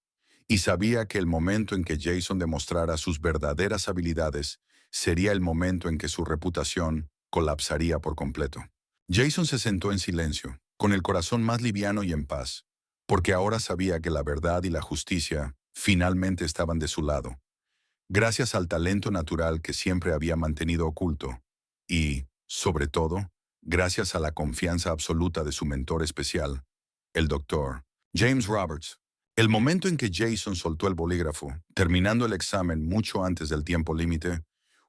y sabía que el momento en que Jason demostrara sus verdaderas habilidades sería el momento en que su reputación colapsaría por completo. Jason se sentó en silencio, con el corazón más liviano y en paz, porque ahora sabía que la verdad y la justicia finalmente estaban de su lado, gracias al talento natural que siempre había mantenido oculto y, sobre todo, gracias a la confianza absoluta de su mentor especial, el doctor James Roberts. El momento en que Jason soltó el bolígrafo, terminando el examen mucho antes del tiempo límite,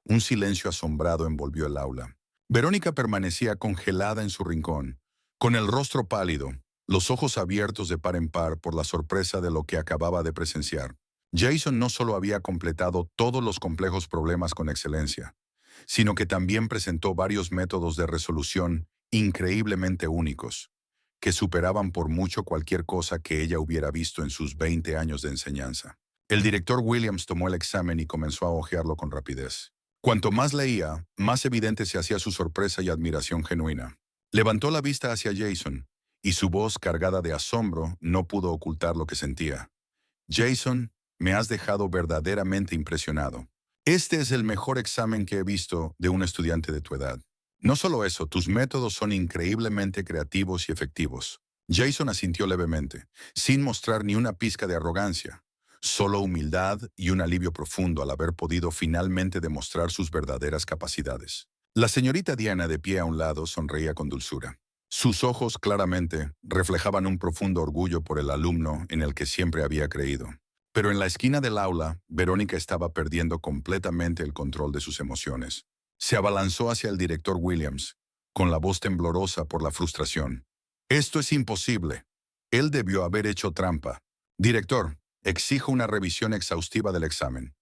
un silencio asombrado envolvió el aula. Verónica permanecía congelada en su rincón, con el rostro pálido, los ojos abiertos de par en par por la sorpresa de lo que acababa de presenciar. Jason no solo había completado todos los complejos problemas con excelencia, sino que también presentó varios métodos de resolución increíblemente únicos, que superaban por mucho cualquier cosa que ella hubiera visto en sus 20 años de enseñanza. El director Williams tomó el examen y comenzó a hojearlo con rapidez. Cuanto más leía, más evidente se hacía su sorpresa y admiración genuina. Levantó la vista hacia Jason, y su voz cargada de asombro no pudo ocultar lo que sentía. Jason, me has dejado verdaderamente impresionado. Este es el mejor examen que he visto de un estudiante de tu edad. No solo eso, tus métodos son increíblemente creativos y efectivos. Jason asintió levemente, sin mostrar ni una pizca de arrogancia, solo humildad y un alivio profundo al haber podido finalmente demostrar sus verdaderas capacidades. La señorita Diana, de pie a un lado, sonreía con dulzura. Sus ojos claramente reflejaban un profundo orgullo por el alumno en el que siempre había creído. Pero en la esquina del aula, Verónica estaba perdiendo completamente el control de sus emociones. Se abalanzó hacia el director Williams, con la voz temblorosa por la frustración. Esto es imposible. Él debió haber hecho trampa. Director, exijo una revisión exhaustiva del examen.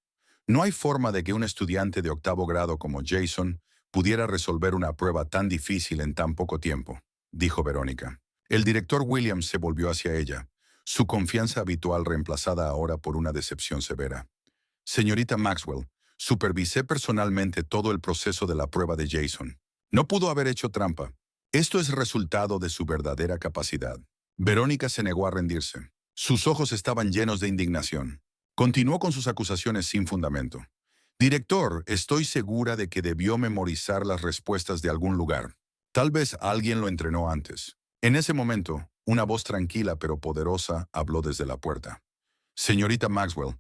No hay forma de que un estudiante de octavo grado como Jason pudiera resolver una prueba tan difícil en tan poco tiempo, dijo Verónica. El director Williams se volvió hacia ella, su confianza habitual reemplazada ahora por una decepción severa. Señorita Maxwell, supervisé personalmente todo el proceso de la prueba de Jason. No pudo haber hecho trampa. Esto es resultado de su verdadera capacidad. Verónica se negó a rendirse. Sus ojos estaban llenos de indignación. Continuó con sus acusaciones sin fundamento. Director, estoy segura de que debió memorizar las respuestas de algún lugar. Tal vez alguien lo entrenó antes. En ese momento, una voz tranquila pero poderosa habló desde la puerta. Señorita Maxwell,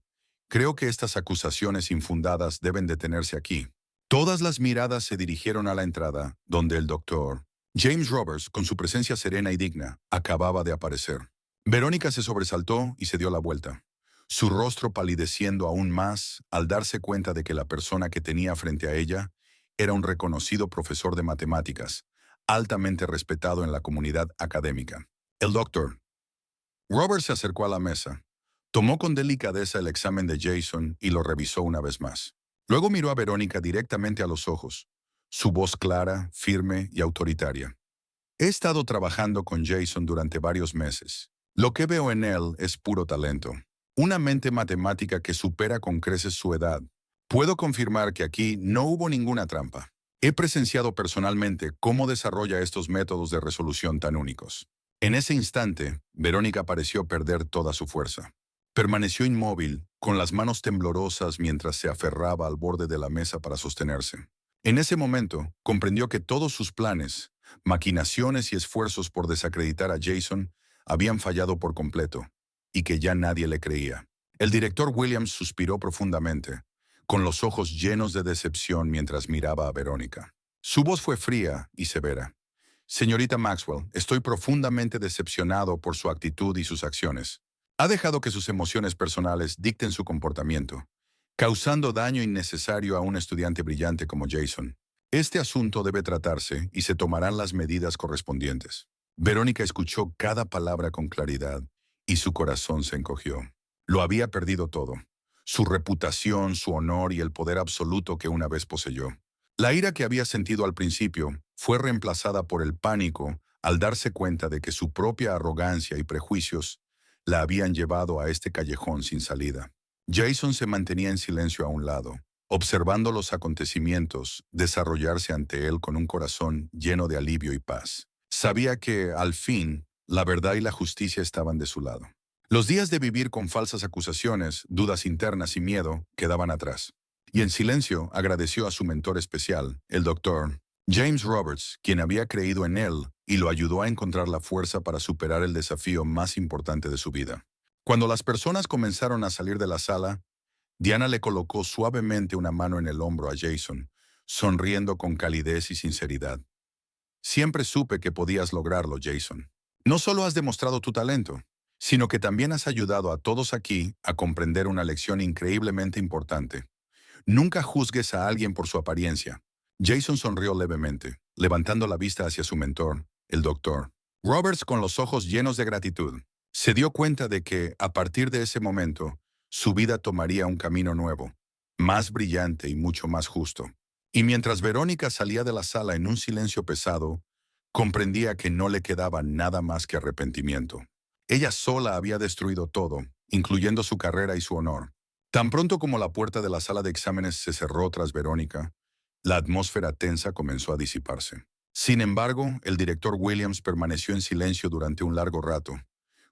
creo que estas acusaciones infundadas deben detenerse aquí. Todas las miradas se dirigieron a la entrada, donde el doctor James Roberts, con su presencia serena y digna, acababa de aparecer. Verónica se sobresaltó y se dio la vuelta, su rostro palideciendo aún más al darse cuenta de que la persona que tenía frente a ella era un reconocido profesor de matemáticas, altamente respetado en la comunidad académica. El doctor Roberts se acercó a la mesa, tomó con delicadeza el examen de Jason y lo revisó una vez más. Luego miró a Verónica directamente a los ojos, su voz clara, firme y autoritaria. He estado trabajando con Jason durante varios meses. Lo que veo en él es puro talento. Una mente matemática que supera con creces su edad. Puedo confirmar que aquí no hubo ninguna trampa. He presenciado personalmente cómo desarrolla estos métodos de resolución tan únicos. En ese instante, Verónica pareció perder toda su fuerza. Permaneció inmóvil, con las manos temblorosas mientras se aferraba al borde de la mesa para sostenerse. En ese momento, comprendió que todos sus planes, maquinaciones y esfuerzos por desacreditar a Jason habían fallado por completo, y que ya nadie le creía. El director Williams suspiró profundamente, con los ojos llenos de decepción mientras miraba a Verónica. Su voz fue fría y severa. Señorita Maxwell, estoy profundamente decepcionado por su actitud y sus acciones. Ha dejado que sus emociones personales dicten su comportamiento, causando daño innecesario a un estudiante brillante como Jason. Este asunto debe tratarse y se tomarán las medidas correspondientes. Verónica escuchó cada palabra con claridad y su corazón se encogió. Lo había perdido todo: su reputación, su honor y el poder absoluto que una vez poseyó. La ira que había sentido al principio fue reemplazada por el pánico al darse cuenta de que su propia arrogancia y prejuicios la habían llevado a este callejón sin salida. Jason se mantenía en silencio a un lado, observando los acontecimientos desarrollarse ante él con un corazón lleno de alivio y paz. Sabía que, al fin, la verdad y la justicia estaban de su lado. Los días de vivir con falsas acusaciones, dudas internas y miedo quedaban atrás. Y en silencio agradeció a su mentor especial, el doctor James Roberts, quien había creído en él y lo ayudó a encontrar la fuerza para superar el desafío más importante de su vida. Cuando las personas comenzaron a salir de la sala, Diana le colocó suavemente una mano en el hombro a Jason, sonriendo con calidez y sinceridad. Siempre supe que podías lograrlo, Jason. No solo has demostrado tu talento, sino que también has ayudado a todos aquí a comprender una lección increíblemente importante. Nunca juzgues a alguien por su apariencia. Jason sonrió levemente, levantando la vista hacia su mentor, el doctor Roberts, con los ojos llenos de gratitud. Se dio cuenta de que, a partir de ese momento, su vida tomaría un camino nuevo, más brillante y mucho más justo. Y mientras Verónica salía de la sala en un silencio pesado, comprendía que no le quedaba nada más que arrepentimiento. Ella sola había destruido todo, incluyendo su carrera y su honor. Tan pronto como la puerta de la sala de exámenes se cerró tras Verónica, la atmósfera tensa comenzó a disiparse. Sin embargo, el director Williams permaneció en silencio durante un largo rato,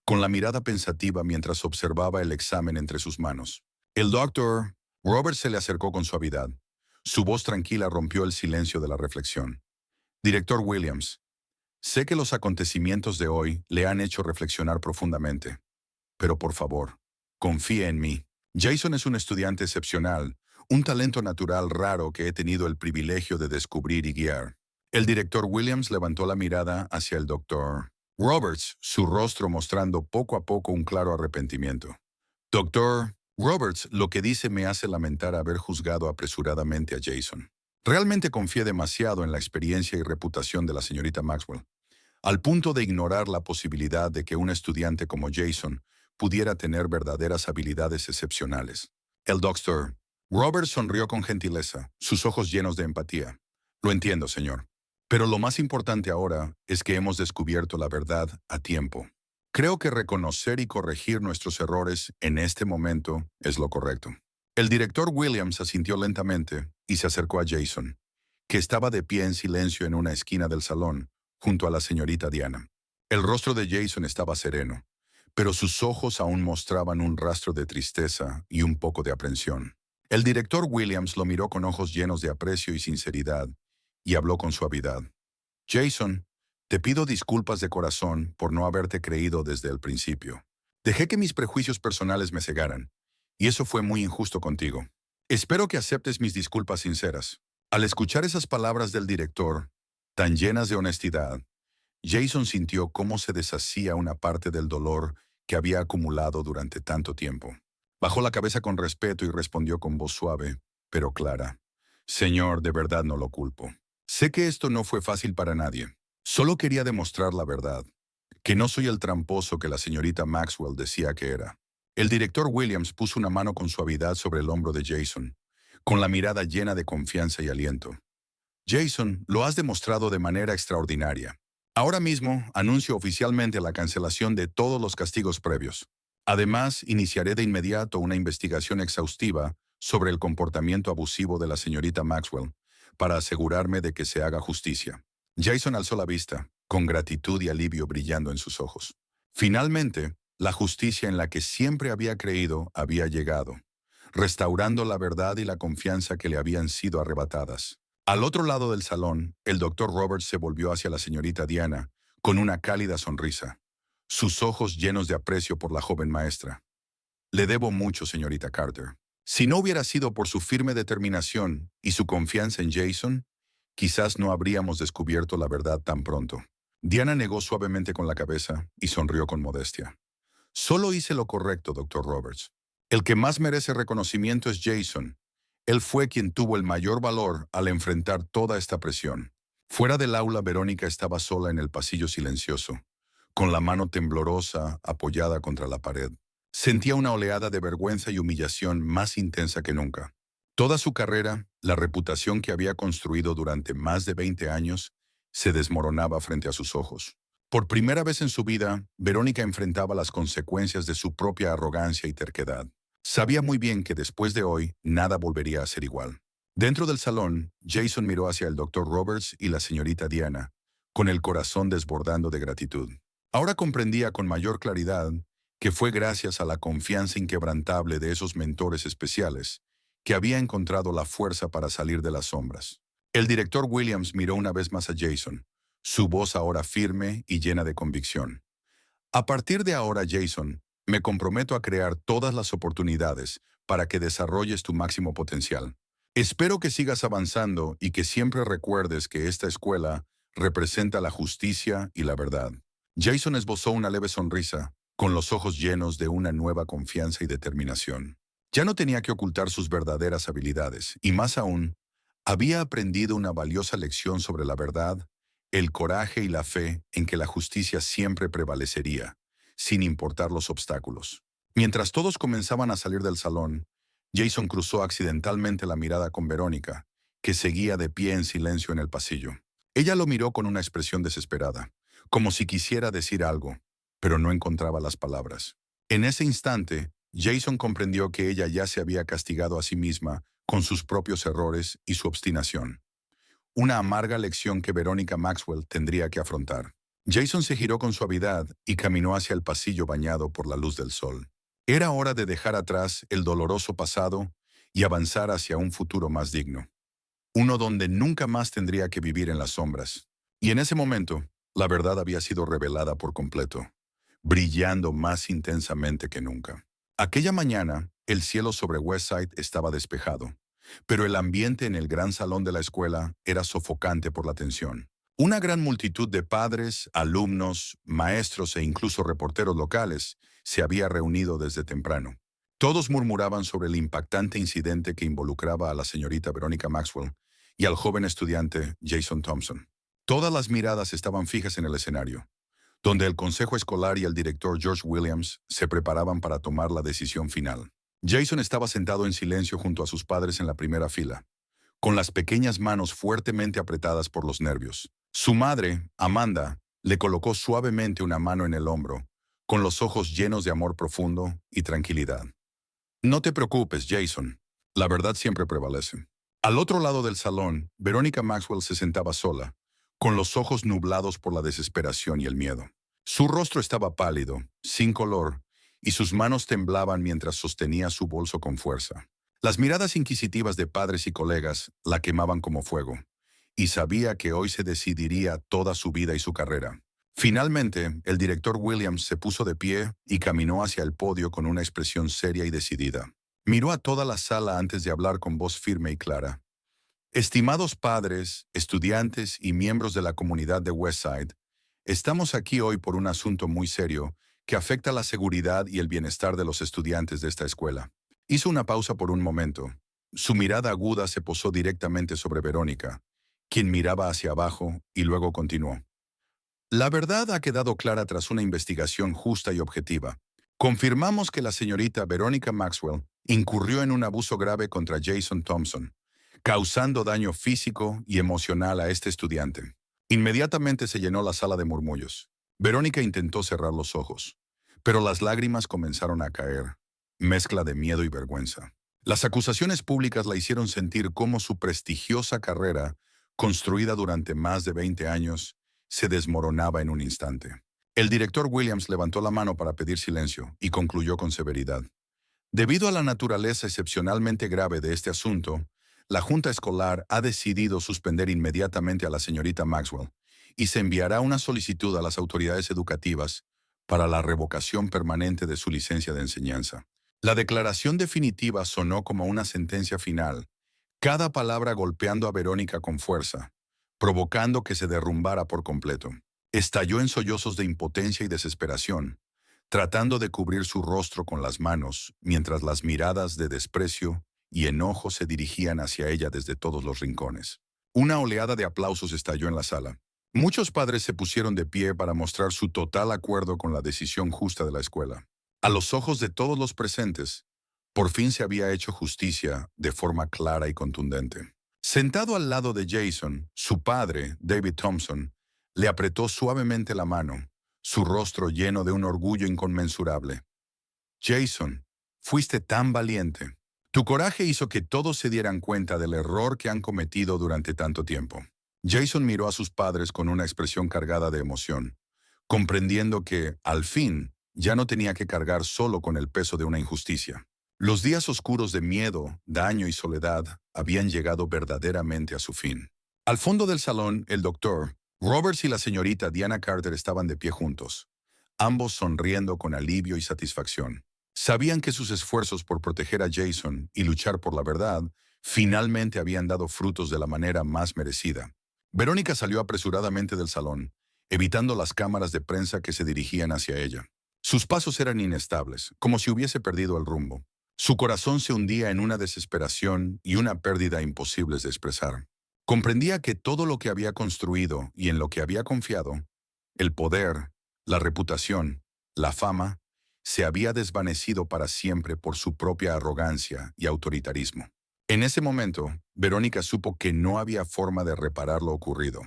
con la mirada pensativa mientras observaba el examen entre sus manos. El doctor Robert se le acercó con suavidad. Su voz tranquila rompió el silencio de la reflexión. Director Williams, sé que los acontecimientos de hoy le han hecho reflexionar profundamente, pero por favor, confíe en mí. Jason es un estudiante excepcional, un talento natural raro que he tenido el privilegio de descubrir y guiar. El director Williams levantó la mirada hacia el doctor Roberts, su rostro mostrando poco a poco un claro arrepentimiento. Doctor Roberts, lo que dice me hace lamentar haber juzgado apresuradamente a Jason. Realmente confié demasiado en la experiencia y reputación de la señorita Maxwell, al punto de ignorar la posibilidad de que un estudiante como Jason pudiera tener verdaderas habilidades excepcionales. El doctor Roberts sonrió con gentileza, sus ojos llenos de empatía. Lo entiendo, señor. Pero lo más importante ahora es que hemos descubierto la verdad a tiempo. Creo que reconocer y corregir nuestros errores en este momento es lo correcto. El director Williams asintió lentamente y se acercó a Jason, que estaba de pie en silencio en una esquina del salón, junto a la señorita Diana. El rostro de Jason estaba sereno, pero sus ojos aún mostraban un rastro de tristeza y un poco de aprensión. El director Williams lo miró con ojos llenos de aprecio y sinceridad, y habló con suavidad. Jason, te pido disculpas de corazón por no haberte creído desde el principio. Dejé que mis prejuicios personales me cegaran, y eso fue muy injusto contigo. Espero que aceptes mis disculpas sinceras. Al escuchar esas palabras del director, tan llenas de honestidad, Jason sintió cómo se deshacía una parte del dolor que había acumulado durante tanto tiempo. Bajó la cabeza con respeto y respondió con voz suave, pero clara. Señor, de verdad no lo culpo. Sé que esto no fue fácil para nadie. Solo quería demostrar la verdad, que no soy el tramposo que la señorita Maxwell decía que era. El director Williams puso una mano con suavidad sobre el hombro de Jason, con la mirada llena de confianza y aliento. Jason, lo has demostrado de manera extraordinaria. Ahora mismo anuncio oficialmente la cancelación de todos los castigos previos. Además, iniciaré de inmediato una investigación exhaustiva sobre el comportamiento abusivo de la señorita Maxwell, para asegurarme de que se haga justicia. Jason alzó la vista, con gratitud y alivio brillando en sus ojos. Finalmente, la justicia en la que siempre había creído había llegado, restaurando la verdad y la confianza que le habían sido arrebatadas. Al otro lado del salón, el doctor Roberts se volvió hacia la señorita Diana, con una cálida sonrisa, sus ojos llenos de aprecio por la joven maestra. Le debo mucho, señorita Carter. Si no hubiera sido por su firme determinación y su confianza en Jason, quizás no habríamos descubierto la verdad tan pronto. Diana negó suavemente con la cabeza y sonrió con modestia. Solo hice lo correcto, doctor Roberts. El que más merece reconocimiento es Jason. Él fue quien tuvo el mayor valor al enfrentar toda esta presión. Fuera del aula, Verónica estaba sola en el pasillo silencioso, con la mano temblorosa apoyada contra la pared. Sentía una oleada de vergüenza y humillación más intensa que nunca. Toda su carrera, la reputación que había construido durante más de 20 años, se desmoronaba frente a sus ojos. Por primera vez en su vida, Verónica enfrentaba las consecuencias de su propia arrogancia y terquedad. Sabía muy bien que después de hoy, nada volvería a ser igual. Dentro del salón, Jason miró hacia el doctor Roberts y la señorita Diana, con el corazón desbordando de gratitud. Ahora comprendía con mayor claridad que fue gracias a la confianza inquebrantable de esos mentores especiales que había encontrado la fuerza para salir de las sombras. El director Williams miró una vez más a Jason, su voz ahora firme y llena de convicción. A partir de ahora, Jason, me comprometo a crear todas las oportunidades para que desarrolles tu máximo potencial. Espero que sigas avanzando y que siempre recuerdes que esta escuela representa la justicia y la verdad. Jason esbozó una leve sonrisa, con los ojos llenos de una nueva confianza y determinación. Ya no tenía que ocultar sus verdaderas habilidades, y más aún, había aprendido una valiosa lección sobre la verdad, el coraje y la fe en que la justicia siempre prevalecería, sin importar los obstáculos. Mientras todos comenzaban a salir del salón, Jason cruzó accidentalmente la mirada con Verónica, que seguía de pie en silencio en el pasillo. Ella lo miró con una expresión desesperada, como si quisiera decir algo, pero no encontraba las palabras. En ese instante, Jason comprendió que ella ya se había castigado a sí misma con sus propios errores y su obstinación. Una amarga lección que Verónica Maxwell tendría que afrontar. Jason se giró con suavidad y caminó hacia el pasillo bañado por la luz del sol. Era hora de dejar atrás el doloroso pasado y avanzar hacia un futuro más digno. Uno donde nunca más tendría que vivir en las sombras. Y en ese momento, la verdad había sido revelada por completo, brillando más intensamente que nunca. Aquella mañana, el cielo sobre Westside estaba despejado, pero el ambiente en el gran salón de la escuela era sofocante por la tensión. Una gran multitud de padres, alumnos, maestros e incluso reporteros locales se había reunido desde temprano. Todos murmuraban sobre el impactante incidente que involucraba a la señorita Veronica Maxwell y al joven estudiante Jason Thompson. Todas las miradas estaban fijas en el escenario, donde el consejo escolar y el director George Williams se preparaban para tomar la decisión final. Jason estaba sentado en silencio junto a sus padres en la primera fila, con las pequeñas manos fuertemente apretadas por los nervios. Su madre, Amanda, le colocó suavemente una mano en el hombro, con los ojos llenos de amor profundo y tranquilidad. No te preocupes, Jason. La verdad siempre prevalece. Al otro lado del salón, Veronica Maxwell se sentaba sola, con los ojos nublados por la desesperación y el miedo. Su rostro estaba pálido, sin color, y sus manos temblaban mientras sostenía su bolso con fuerza. Las miradas inquisitivas de padres y colegas la quemaban como fuego, y sabía que hoy se decidiría toda su vida y su carrera. Finalmente, el director Williams se puso de pie y caminó hacia el podio con una expresión seria y decidida. Miró a toda la sala antes de hablar con voz firme y clara. Estimados padres, estudiantes y miembros de la comunidad de Westside, estamos aquí hoy por un asunto muy serio que afecta la seguridad y el bienestar de los estudiantes de esta escuela. Hizo una pausa por un momento. Su mirada aguda se posó directamente sobre Verónica, quien miraba hacia abajo, y luego continuó. La verdad ha quedado clara tras una investigación justa y objetiva. Confirmamos que la señorita Veronica Maxwell incurrió en un abuso grave contra Jason Thompson, causando daño físico y emocional a este estudiante. Inmediatamente se llenó la sala de murmullos. Verónica intentó cerrar los ojos, pero las lágrimas comenzaron a caer, mezcla de miedo y vergüenza. Las acusaciones públicas la hicieron sentir cómo su prestigiosa carrera, construida durante más de 20 años, se desmoronaba en un instante. El director Williams levantó la mano para pedir silencio y concluyó con severidad. Debido a la naturaleza excepcionalmente grave de este asunto, la Junta Escolar ha decidido suspender inmediatamente a la señorita Maxwell y se enviará una solicitud a las autoridades educativas para la revocación permanente de su licencia de enseñanza. La declaración definitiva sonó como una sentencia final, cada palabra golpeando a Verónica con fuerza, provocando que se derrumbara por completo. Estalló en sollozos de impotencia y desesperación, tratando de cubrir su rostro con las manos, mientras las miradas de desprecio y enojo se dirigían hacia ella desde todos los rincones. Una oleada de aplausos estalló en la sala. Muchos padres se pusieron de pie para mostrar su total acuerdo con la decisión justa de la escuela. A los ojos de todos los presentes, por fin se había hecho justicia de forma clara y contundente. Sentado al lado de Jason, su padre, David Thompson, le apretó suavemente la mano, su rostro lleno de un orgullo inconmensurable. Jason, fuiste tan valiente. Tu coraje hizo que todos se dieran cuenta del error que han cometido durante tanto tiempo. Jason miró a sus padres con una expresión cargada de emoción, comprendiendo que, al fin, ya no tenía que cargar solo con el peso de una injusticia. Los días oscuros de miedo, daño y soledad habían llegado verdaderamente a su fin. Al fondo del salón, el doctor, Roberts y la señorita Diana Carter estaban de pie juntos, ambos sonriendo con alivio y satisfacción. Sabían que sus esfuerzos por proteger a Jason y luchar por la verdad finalmente habían dado frutos de la manera más merecida. Verónica salió apresuradamente del salón, evitando las cámaras de prensa que se dirigían hacia ella. Sus pasos eran inestables, como si hubiese perdido el rumbo. Su corazón se hundía en una desesperación y una pérdida imposibles de expresar. Comprendía que todo lo que había construido y en lo que había confiado, el poder, la reputación, la fama, se había desvanecido para siempre por su propia arrogancia y autoritarismo. En ese momento, Verónica supo que no había forma de reparar lo ocurrido.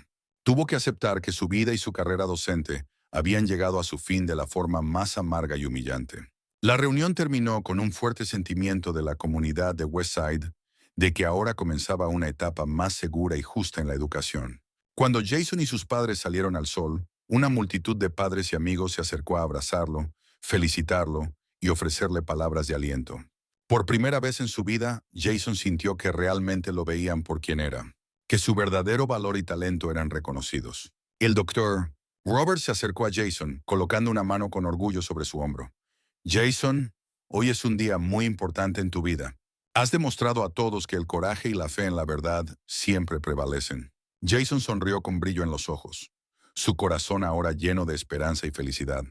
Tuvo que aceptar que su vida y su carrera docente habían llegado a su fin de la forma más amarga y humillante. La reunión terminó con un fuerte sentimiento de la comunidad de Westside de que ahora comenzaba una etapa más segura y justa en la educación. Cuando Jason y sus padres salieron al sol, Una multitud de padres y amigos se acercó a abrazarlo, felicitarlo y ofrecerle palabras de aliento. Por primera vez en su vida, Jason sintió que realmente lo veían por quien era, que su verdadero valor y talento eran reconocidos. El doctor Robert se acercó a Jason, colocando una mano con orgullo sobre su hombro. Jason, hoy es un día muy importante en tu vida. Has demostrado a todos que el coraje y la fe en la verdad siempre prevalecen. Jason sonrió con brillo en los ojos, su corazón ahora lleno de esperanza y felicidad.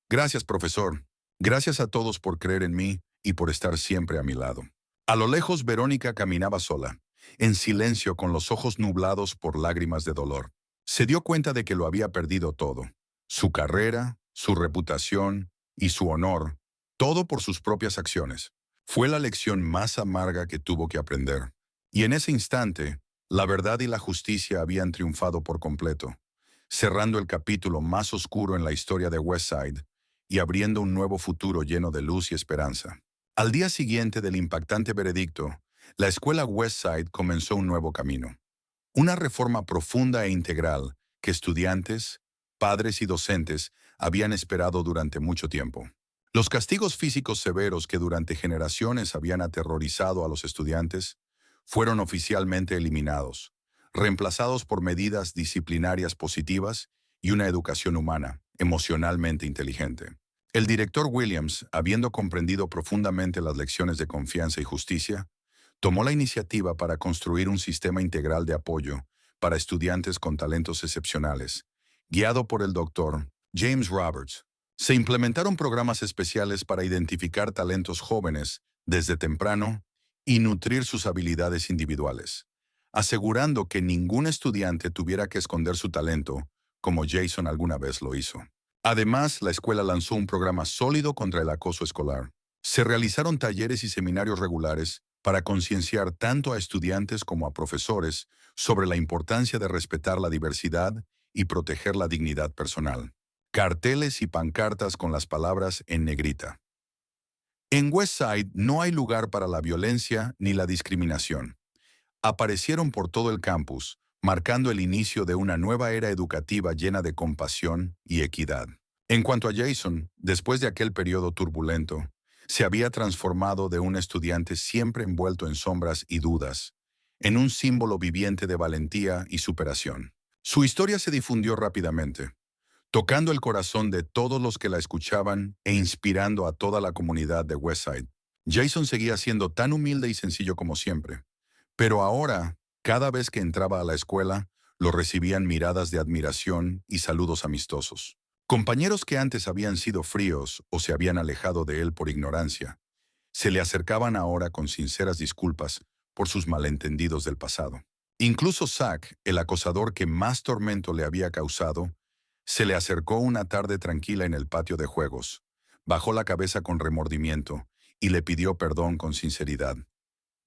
Gracias, profesor. Gracias a todos por creer en mí y por estar siempre a mi lado. A lo lejos, Verónica caminaba sola, en silencio con los ojos nublados por lágrimas de dolor. Se dio cuenta de que lo había perdido todo. Su carrera, su reputación y su honor, todo por sus propias acciones. Fue la lección más amarga que tuvo que aprender. Y en ese instante, la verdad y la justicia habían triunfado por completo, cerrando el capítulo más oscuro en la historia de Westside y abriendo un nuevo futuro lleno de luz y esperanza. Al día siguiente del impactante veredicto, la escuela Westside comenzó un nuevo camino. Una reforma profunda e integral que estudiantes, padres y docentes habían esperado durante mucho tiempo. Los castigos físicos severos que durante generaciones habían aterrorizado a los estudiantes fueron oficialmente eliminados, reemplazados por medidas disciplinarias positivas y una educación humana, emocionalmente inteligente. El director Williams, habiendo comprendido profundamente las lecciones de confianza y justicia, tomó la iniciativa para construir un sistema integral de apoyo para estudiantes con talentos excepcionales, guiado por el doctor James Roberts. Se implementaron programas especiales para identificar talentos jóvenes desde temprano y nutrir sus habilidades individuales, asegurando que ningún estudiante tuviera que esconder su talento, como Jason alguna vez lo hizo. Además, la escuela lanzó un programa sólido contra el acoso escolar. Se realizaron talleres y seminarios regulares para concienciar tanto a estudiantes como a profesores sobre la importancia de respetar la diversidad y proteger la dignidad personal. Carteles y pancartas con las palabras en negrita. En Westside no hay lugar para la violencia ni la discriminación. Aparecieron por todo el campus, marcando el inicio de una nueva era educativa llena de compasión y equidad. En cuanto a Jason, después de aquel periodo turbulento, se había transformado de un estudiante siempre envuelto en sombras y dudas, en un símbolo viviente de valentía y superación. Su historia se difundió rápidamente, tocando el corazón de todos los que la escuchaban e inspirando a toda la comunidad de Westside. Jason seguía siendo tan humilde y sencillo como siempre, pero ahora, cada vez que entraba a la escuela, lo recibían miradas de admiración y saludos amistosos. Compañeros que antes habían sido fríos o se habían alejado de él por ignorancia, se le acercaban ahora con sinceras disculpas por sus malentendidos del pasado. Incluso Zach, el acosador que más tormento le había causado, se le acercó una tarde tranquila en el patio de juegos, bajó la cabeza con remordimiento y le pidió perdón con sinceridad.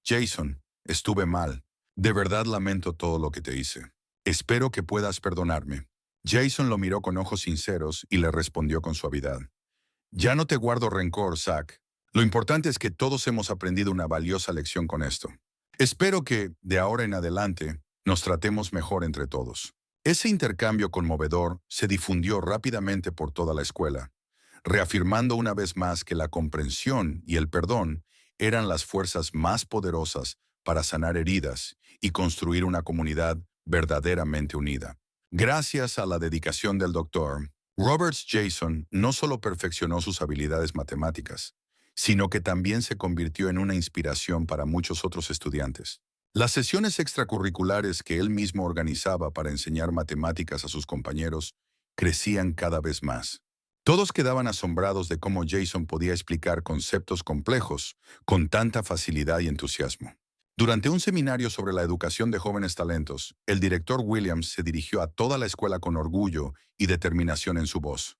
Jason, estuve mal. De verdad lamento todo lo que te hice. Espero que puedas perdonarme. Jason lo miró con ojos sinceros y le respondió con suavidad. Ya no te guardo rencor, Zach. Lo importante es que todos hemos aprendido una valiosa lección con esto. Espero que, de ahora en adelante, nos tratemos mejor entre todos. Ese intercambio conmovedor se difundió rápidamente por toda la escuela, reafirmando una vez más que la comprensión y el perdón eran las fuerzas más poderosas para sanar heridas y construir una comunidad verdaderamente unida. Gracias a la dedicación del doctor, Roberts Jason no solo perfeccionó sus habilidades matemáticas, sino que también se convirtió en una inspiración para muchos otros estudiantes. Las sesiones extracurriculares que él mismo organizaba para enseñar matemáticas a sus compañeros crecían cada vez más. Todos quedaban asombrados de cómo Jason podía explicar conceptos complejos con tanta facilidad y entusiasmo. Durante un seminario sobre la educación de jóvenes talentos, el director Williams se dirigió a toda la escuela con orgullo y determinación en su voz.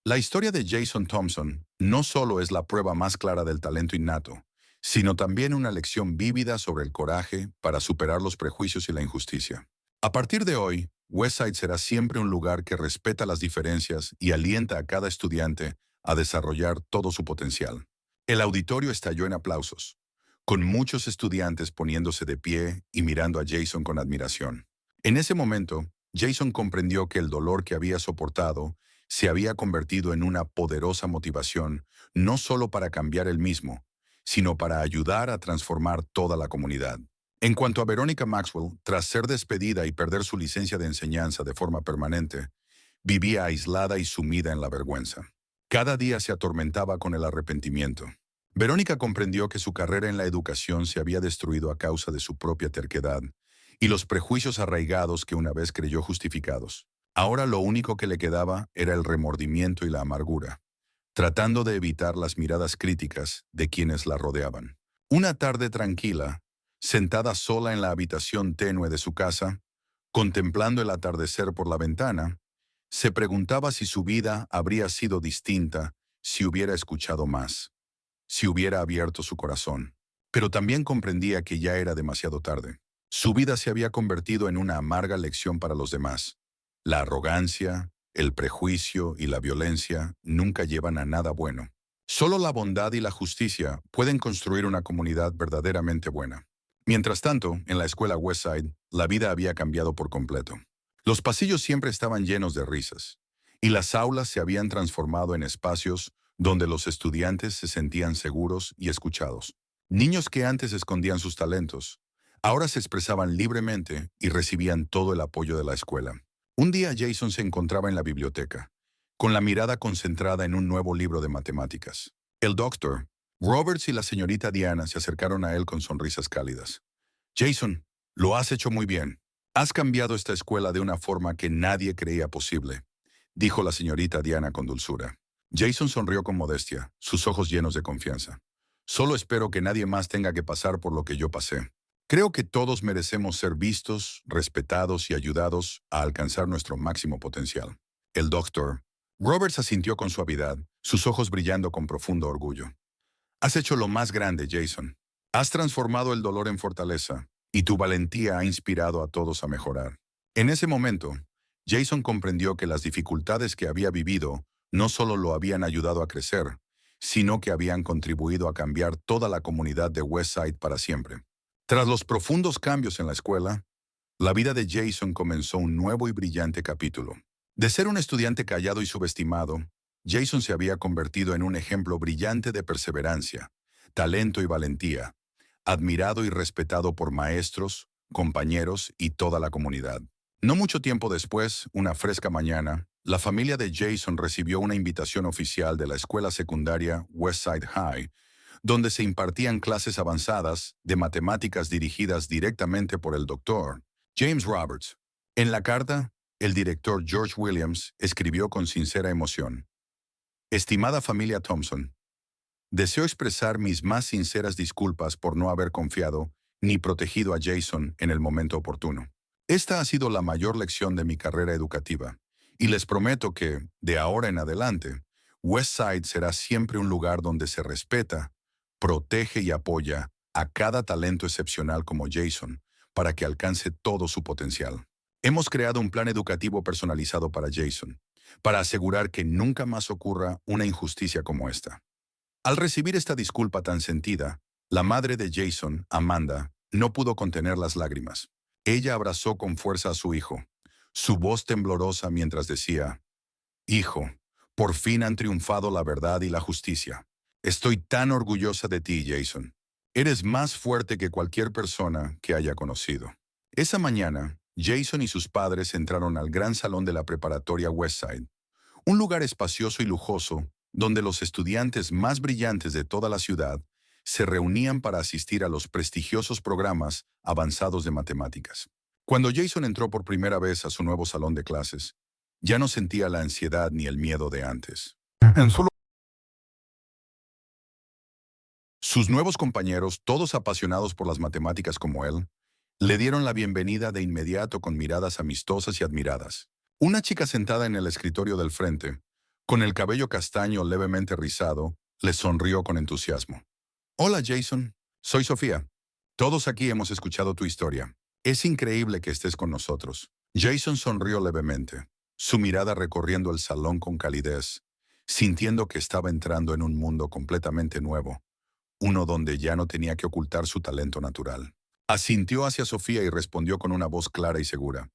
La historia de Jason Thompson no solo es la prueba más clara del talento innato, sino también una lección vívida sobre el coraje para superar los prejuicios y la injusticia. A partir de hoy, Westside será siempre un lugar que respeta las diferencias y alienta a cada estudiante a desarrollar todo su potencial. El auditorio estalló en aplausos, con muchos estudiantes poniéndose de pie y mirando a Jason con admiración. En ese momento, Jason comprendió que el dolor que había soportado se había convertido en una poderosa motivación, no solo para cambiar él mismo, sino para ayudar a transformar toda la comunidad. En cuanto a Veronica Maxwell, tras ser despedida y perder su licencia de enseñanza de forma permanente, vivía aislada y sumida en la vergüenza. Cada día se atormentaba con el arrepentimiento. Verónica comprendió que su carrera en la educación se había destruido a causa de su propia terquedad y los prejuicios arraigados que una vez creyó justificados. Ahora lo único que le quedaba era el remordimiento y la amargura, tratando de evitar las miradas críticas de quienes la rodeaban. Una tarde tranquila, sentada sola en la habitación tenue de su casa, contemplando el atardecer por la ventana, se preguntaba si su vida habría sido distinta si hubiera escuchado más, si hubiera abierto su corazón. Pero también comprendía que ya era demasiado tarde. Su vida se había convertido en una amarga lección para los demás. La arrogancia, el prejuicio y la violencia nunca llevan a nada bueno. Solo la bondad y la justicia pueden construir una comunidad verdaderamente buena. Mientras tanto, en la escuela Westside, la vida había cambiado por completo. Los pasillos siempre estaban llenos de risas, y las aulas se habían transformado en espacios donde los estudiantes se sentían seguros y escuchados. Niños que antes escondían sus talentos, ahora se expresaban libremente y recibían todo el apoyo de la escuela. Un día Jason se encontraba en la biblioteca, con la mirada concentrada en un nuevo libro de matemáticas. El doctor, Roberts y la señorita Diana se acercaron a él con sonrisas cálidas. Jason, lo has hecho muy bien. Has cambiado esta escuela de una forma que nadie creía posible, dijo la señorita Diana con dulzura. Jason sonrió con modestia, sus ojos llenos de confianza. Solo espero que nadie más tenga que pasar por lo que yo pasé. Creo que todos merecemos ser vistos, respetados y ayudados a alcanzar nuestro máximo potencial. El doctor Roberts asintió con suavidad, sus ojos brillando con profundo orgullo. Has hecho lo más grande, Jason. Has transformado el dolor en fortaleza, y tu valentía ha inspirado a todos a mejorar. En ese momento, Jason comprendió que las dificultades que había vivido no solo lo habían ayudado a crecer, sino que habían contribuido a cambiar toda la comunidad de Westside para siempre. Tras los profundos cambios en la escuela, la vida de Jason comenzó un nuevo y brillante capítulo. De ser un estudiante callado y subestimado, Jason se había convertido en un ejemplo brillante de perseverancia, talento y valentía, admirado y respetado por maestros, compañeros y toda la comunidad. No mucho tiempo después, una fresca mañana, la familia de Jason recibió una invitación oficial de la escuela secundaria Westside High, donde se impartían clases avanzadas de matemáticas dirigidas directamente por el doctor James Roberts. En la carta, el director George Williams escribió con sincera emoción: Estimada familia Thompson, deseo expresar mis más sinceras disculpas por no haber confiado ni protegido a Jason en el momento oportuno. Esta ha sido la mayor lección de mi carrera educativa, y les prometo que, de ahora en adelante, Westside será siempre un lugar donde se respeta, protege y apoya a cada talento excepcional como Jason para que alcance todo su potencial. Hemos creado un plan educativo personalizado para Jason, para asegurar que nunca más ocurra una injusticia como esta. Al recibir esta disculpa tan sentida, la madre de Jason, Amanda, no pudo contener las lágrimas. Ella abrazó con fuerza a su hijo, su voz temblorosa mientras decía: Hijo, por fin han triunfado la verdad y la justicia. Estoy tan orgullosa de ti, Jason. Eres más fuerte que cualquier persona que haya conocido. Esa mañana, Jason y sus padres entraron al gran salón de la preparatoria Westside, un lugar espacioso y lujoso donde los estudiantes más brillantes de toda la ciudad se reunían para asistir a los prestigiosos programas avanzados de matemáticas. Cuando Jason entró por primera vez a su nuevo salón de clases, ya no sentía la ansiedad ni el miedo de antes. Sus nuevos compañeros, todos apasionados por las matemáticas como él, le dieron la bienvenida de inmediato con miradas amistosas y admiradas. Una chica sentada en el escritorio del frente, con el cabello castaño levemente rizado, le sonrió con entusiasmo. Hola, Jason. Soy Sofía. Todos aquí hemos escuchado tu historia. Es increíble que estés con nosotros. Jason sonrió levemente, su mirada recorriendo el salón con calidez, sintiendo que estaba entrando en un mundo completamente nuevo, uno donde ya no tenía que ocultar su talento natural. Asintió hacia Sofía y respondió con una voz clara y segura: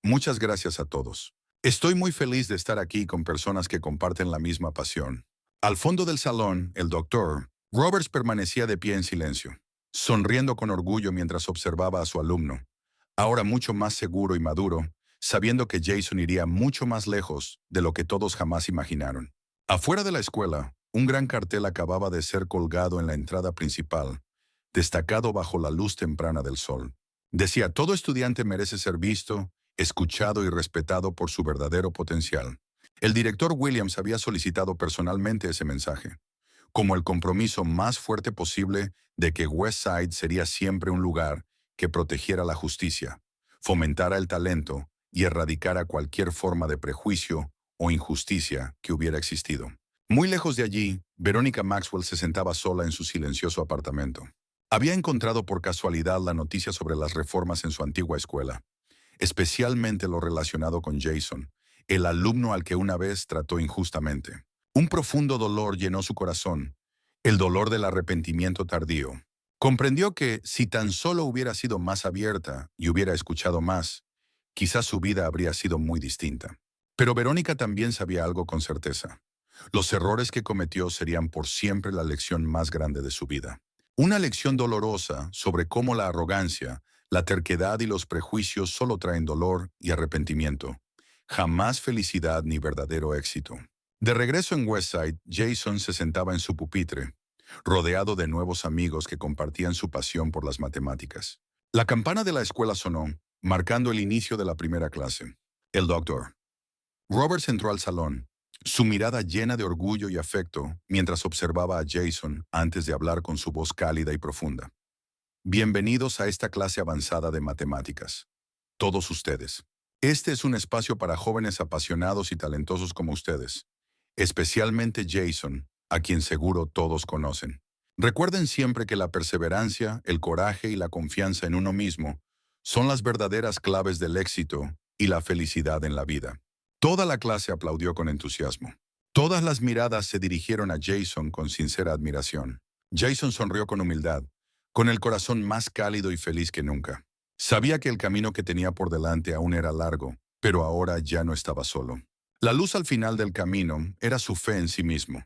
Muchas gracias a todos. Estoy muy feliz de estar aquí con personas que comparten la misma pasión. Al fondo del salón, el doctor Roberts permanecía de pie en silencio, sonriendo con orgullo mientras observaba a su alumno, ahora mucho más seguro y maduro, sabiendo que Jason iría mucho más lejos de lo que todos jamás imaginaron. Afuera de la escuela, un gran cartel acababa de ser colgado en la entrada principal, destacado bajo la luz temprana del sol. Decía: todo estudiante merece ser visto, escuchado y respetado por su verdadero potencial. El director Williams había solicitado personalmente ese mensaje, como el compromiso más fuerte posible de que Westside sería siempre un lugar que protegiera la justicia, fomentara el talento y erradicara cualquier forma de prejuicio o injusticia que hubiera existido. Muy lejos de allí, Verónica Maxwell se sentaba sola en su silencioso apartamento. Había encontrado por casualidad la noticia sobre las reformas en su antigua escuela, especialmente lo relacionado con Jason, el alumno al que una vez trató injustamente. Un profundo dolor llenó su corazón, el dolor del arrepentimiento tardío. Comprendió que si tan solo hubiera sido más abierta y hubiera escuchado más, quizás su vida habría sido muy distinta. Pero Verónica también sabía algo con certeza. Los errores que cometió serían por siempre la lección más grande de su vida. Una lección dolorosa sobre cómo la arrogancia, la terquedad y los prejuicios solo traen dolor y arrepentimiento, jamás felicidad ni verdadero éxito. De regreso en Westside, Jason se sentaba en su pupitre, rodeado de nuevos amigos que compartían su pasión por las matemáticas. La campana de la escuela sonó, marcando el inicio de la primera clase. El doctor Roberts entró al salón, su mirada llena de orgullo y afecto mientras observaba a Jason antes de hablar con su voz cálida y profunda. Bienvenidos a esta clase avanzada de matemáticas. Todos ustedes. Este es un espacio para jóvenes apasionados y talentosos como ustedes, especialmente Jason, a quien seguro todos conocen. Recuerden siempre que la perseverancia, el coraje y la confianza en uno mismo son las verdaderas claves del éxito y la felicidad en la vida. Toda la clase aplaudió con entusiasmo. Todas las miradas se dirigieron a Jason con sincera admiración. Jason sonrió con humildad, con el corazón más cálido y feliz que nunca. Sabía que el camino que tenía por delante aún era largo, pero ahora ya no estaba solo. La luz al final del camino era su fe en sí mismo,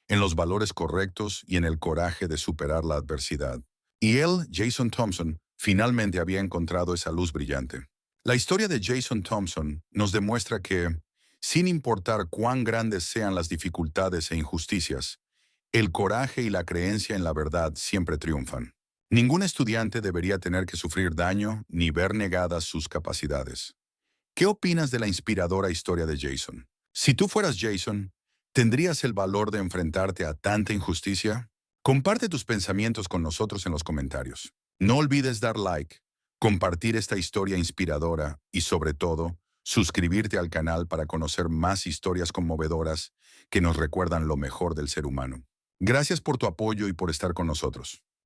en los valores correctos y en el coraje de superar la adversidad. Y él, Jason Thompson, finalmente había encontrado esa luz brillante. La historia de Jason Thompson nos demuestra que, sin importar cuán grandes sean las dificultades e injusticias, el coraje y la creencia en la verdad siempre triunfan. Ningún estudiante debería tener que sufrir daño ni ver negadas sus capacidades. ¿Qué opinas de la inspiradora historia de Jason? Si tú fueras Jason, ¿tendrías el valor de enfrentarte a tanta injusticia? Comparte tus pensamientos con nosotros en los comentarios. No olvides dar like, compartir esta historia inspiradora y, sobre todo, suscribirte al canal para conocer más historias conmovedoras que nos recuerdan lo mejor del ser humano. Gracias por tu apoyo y por estar con nosotros.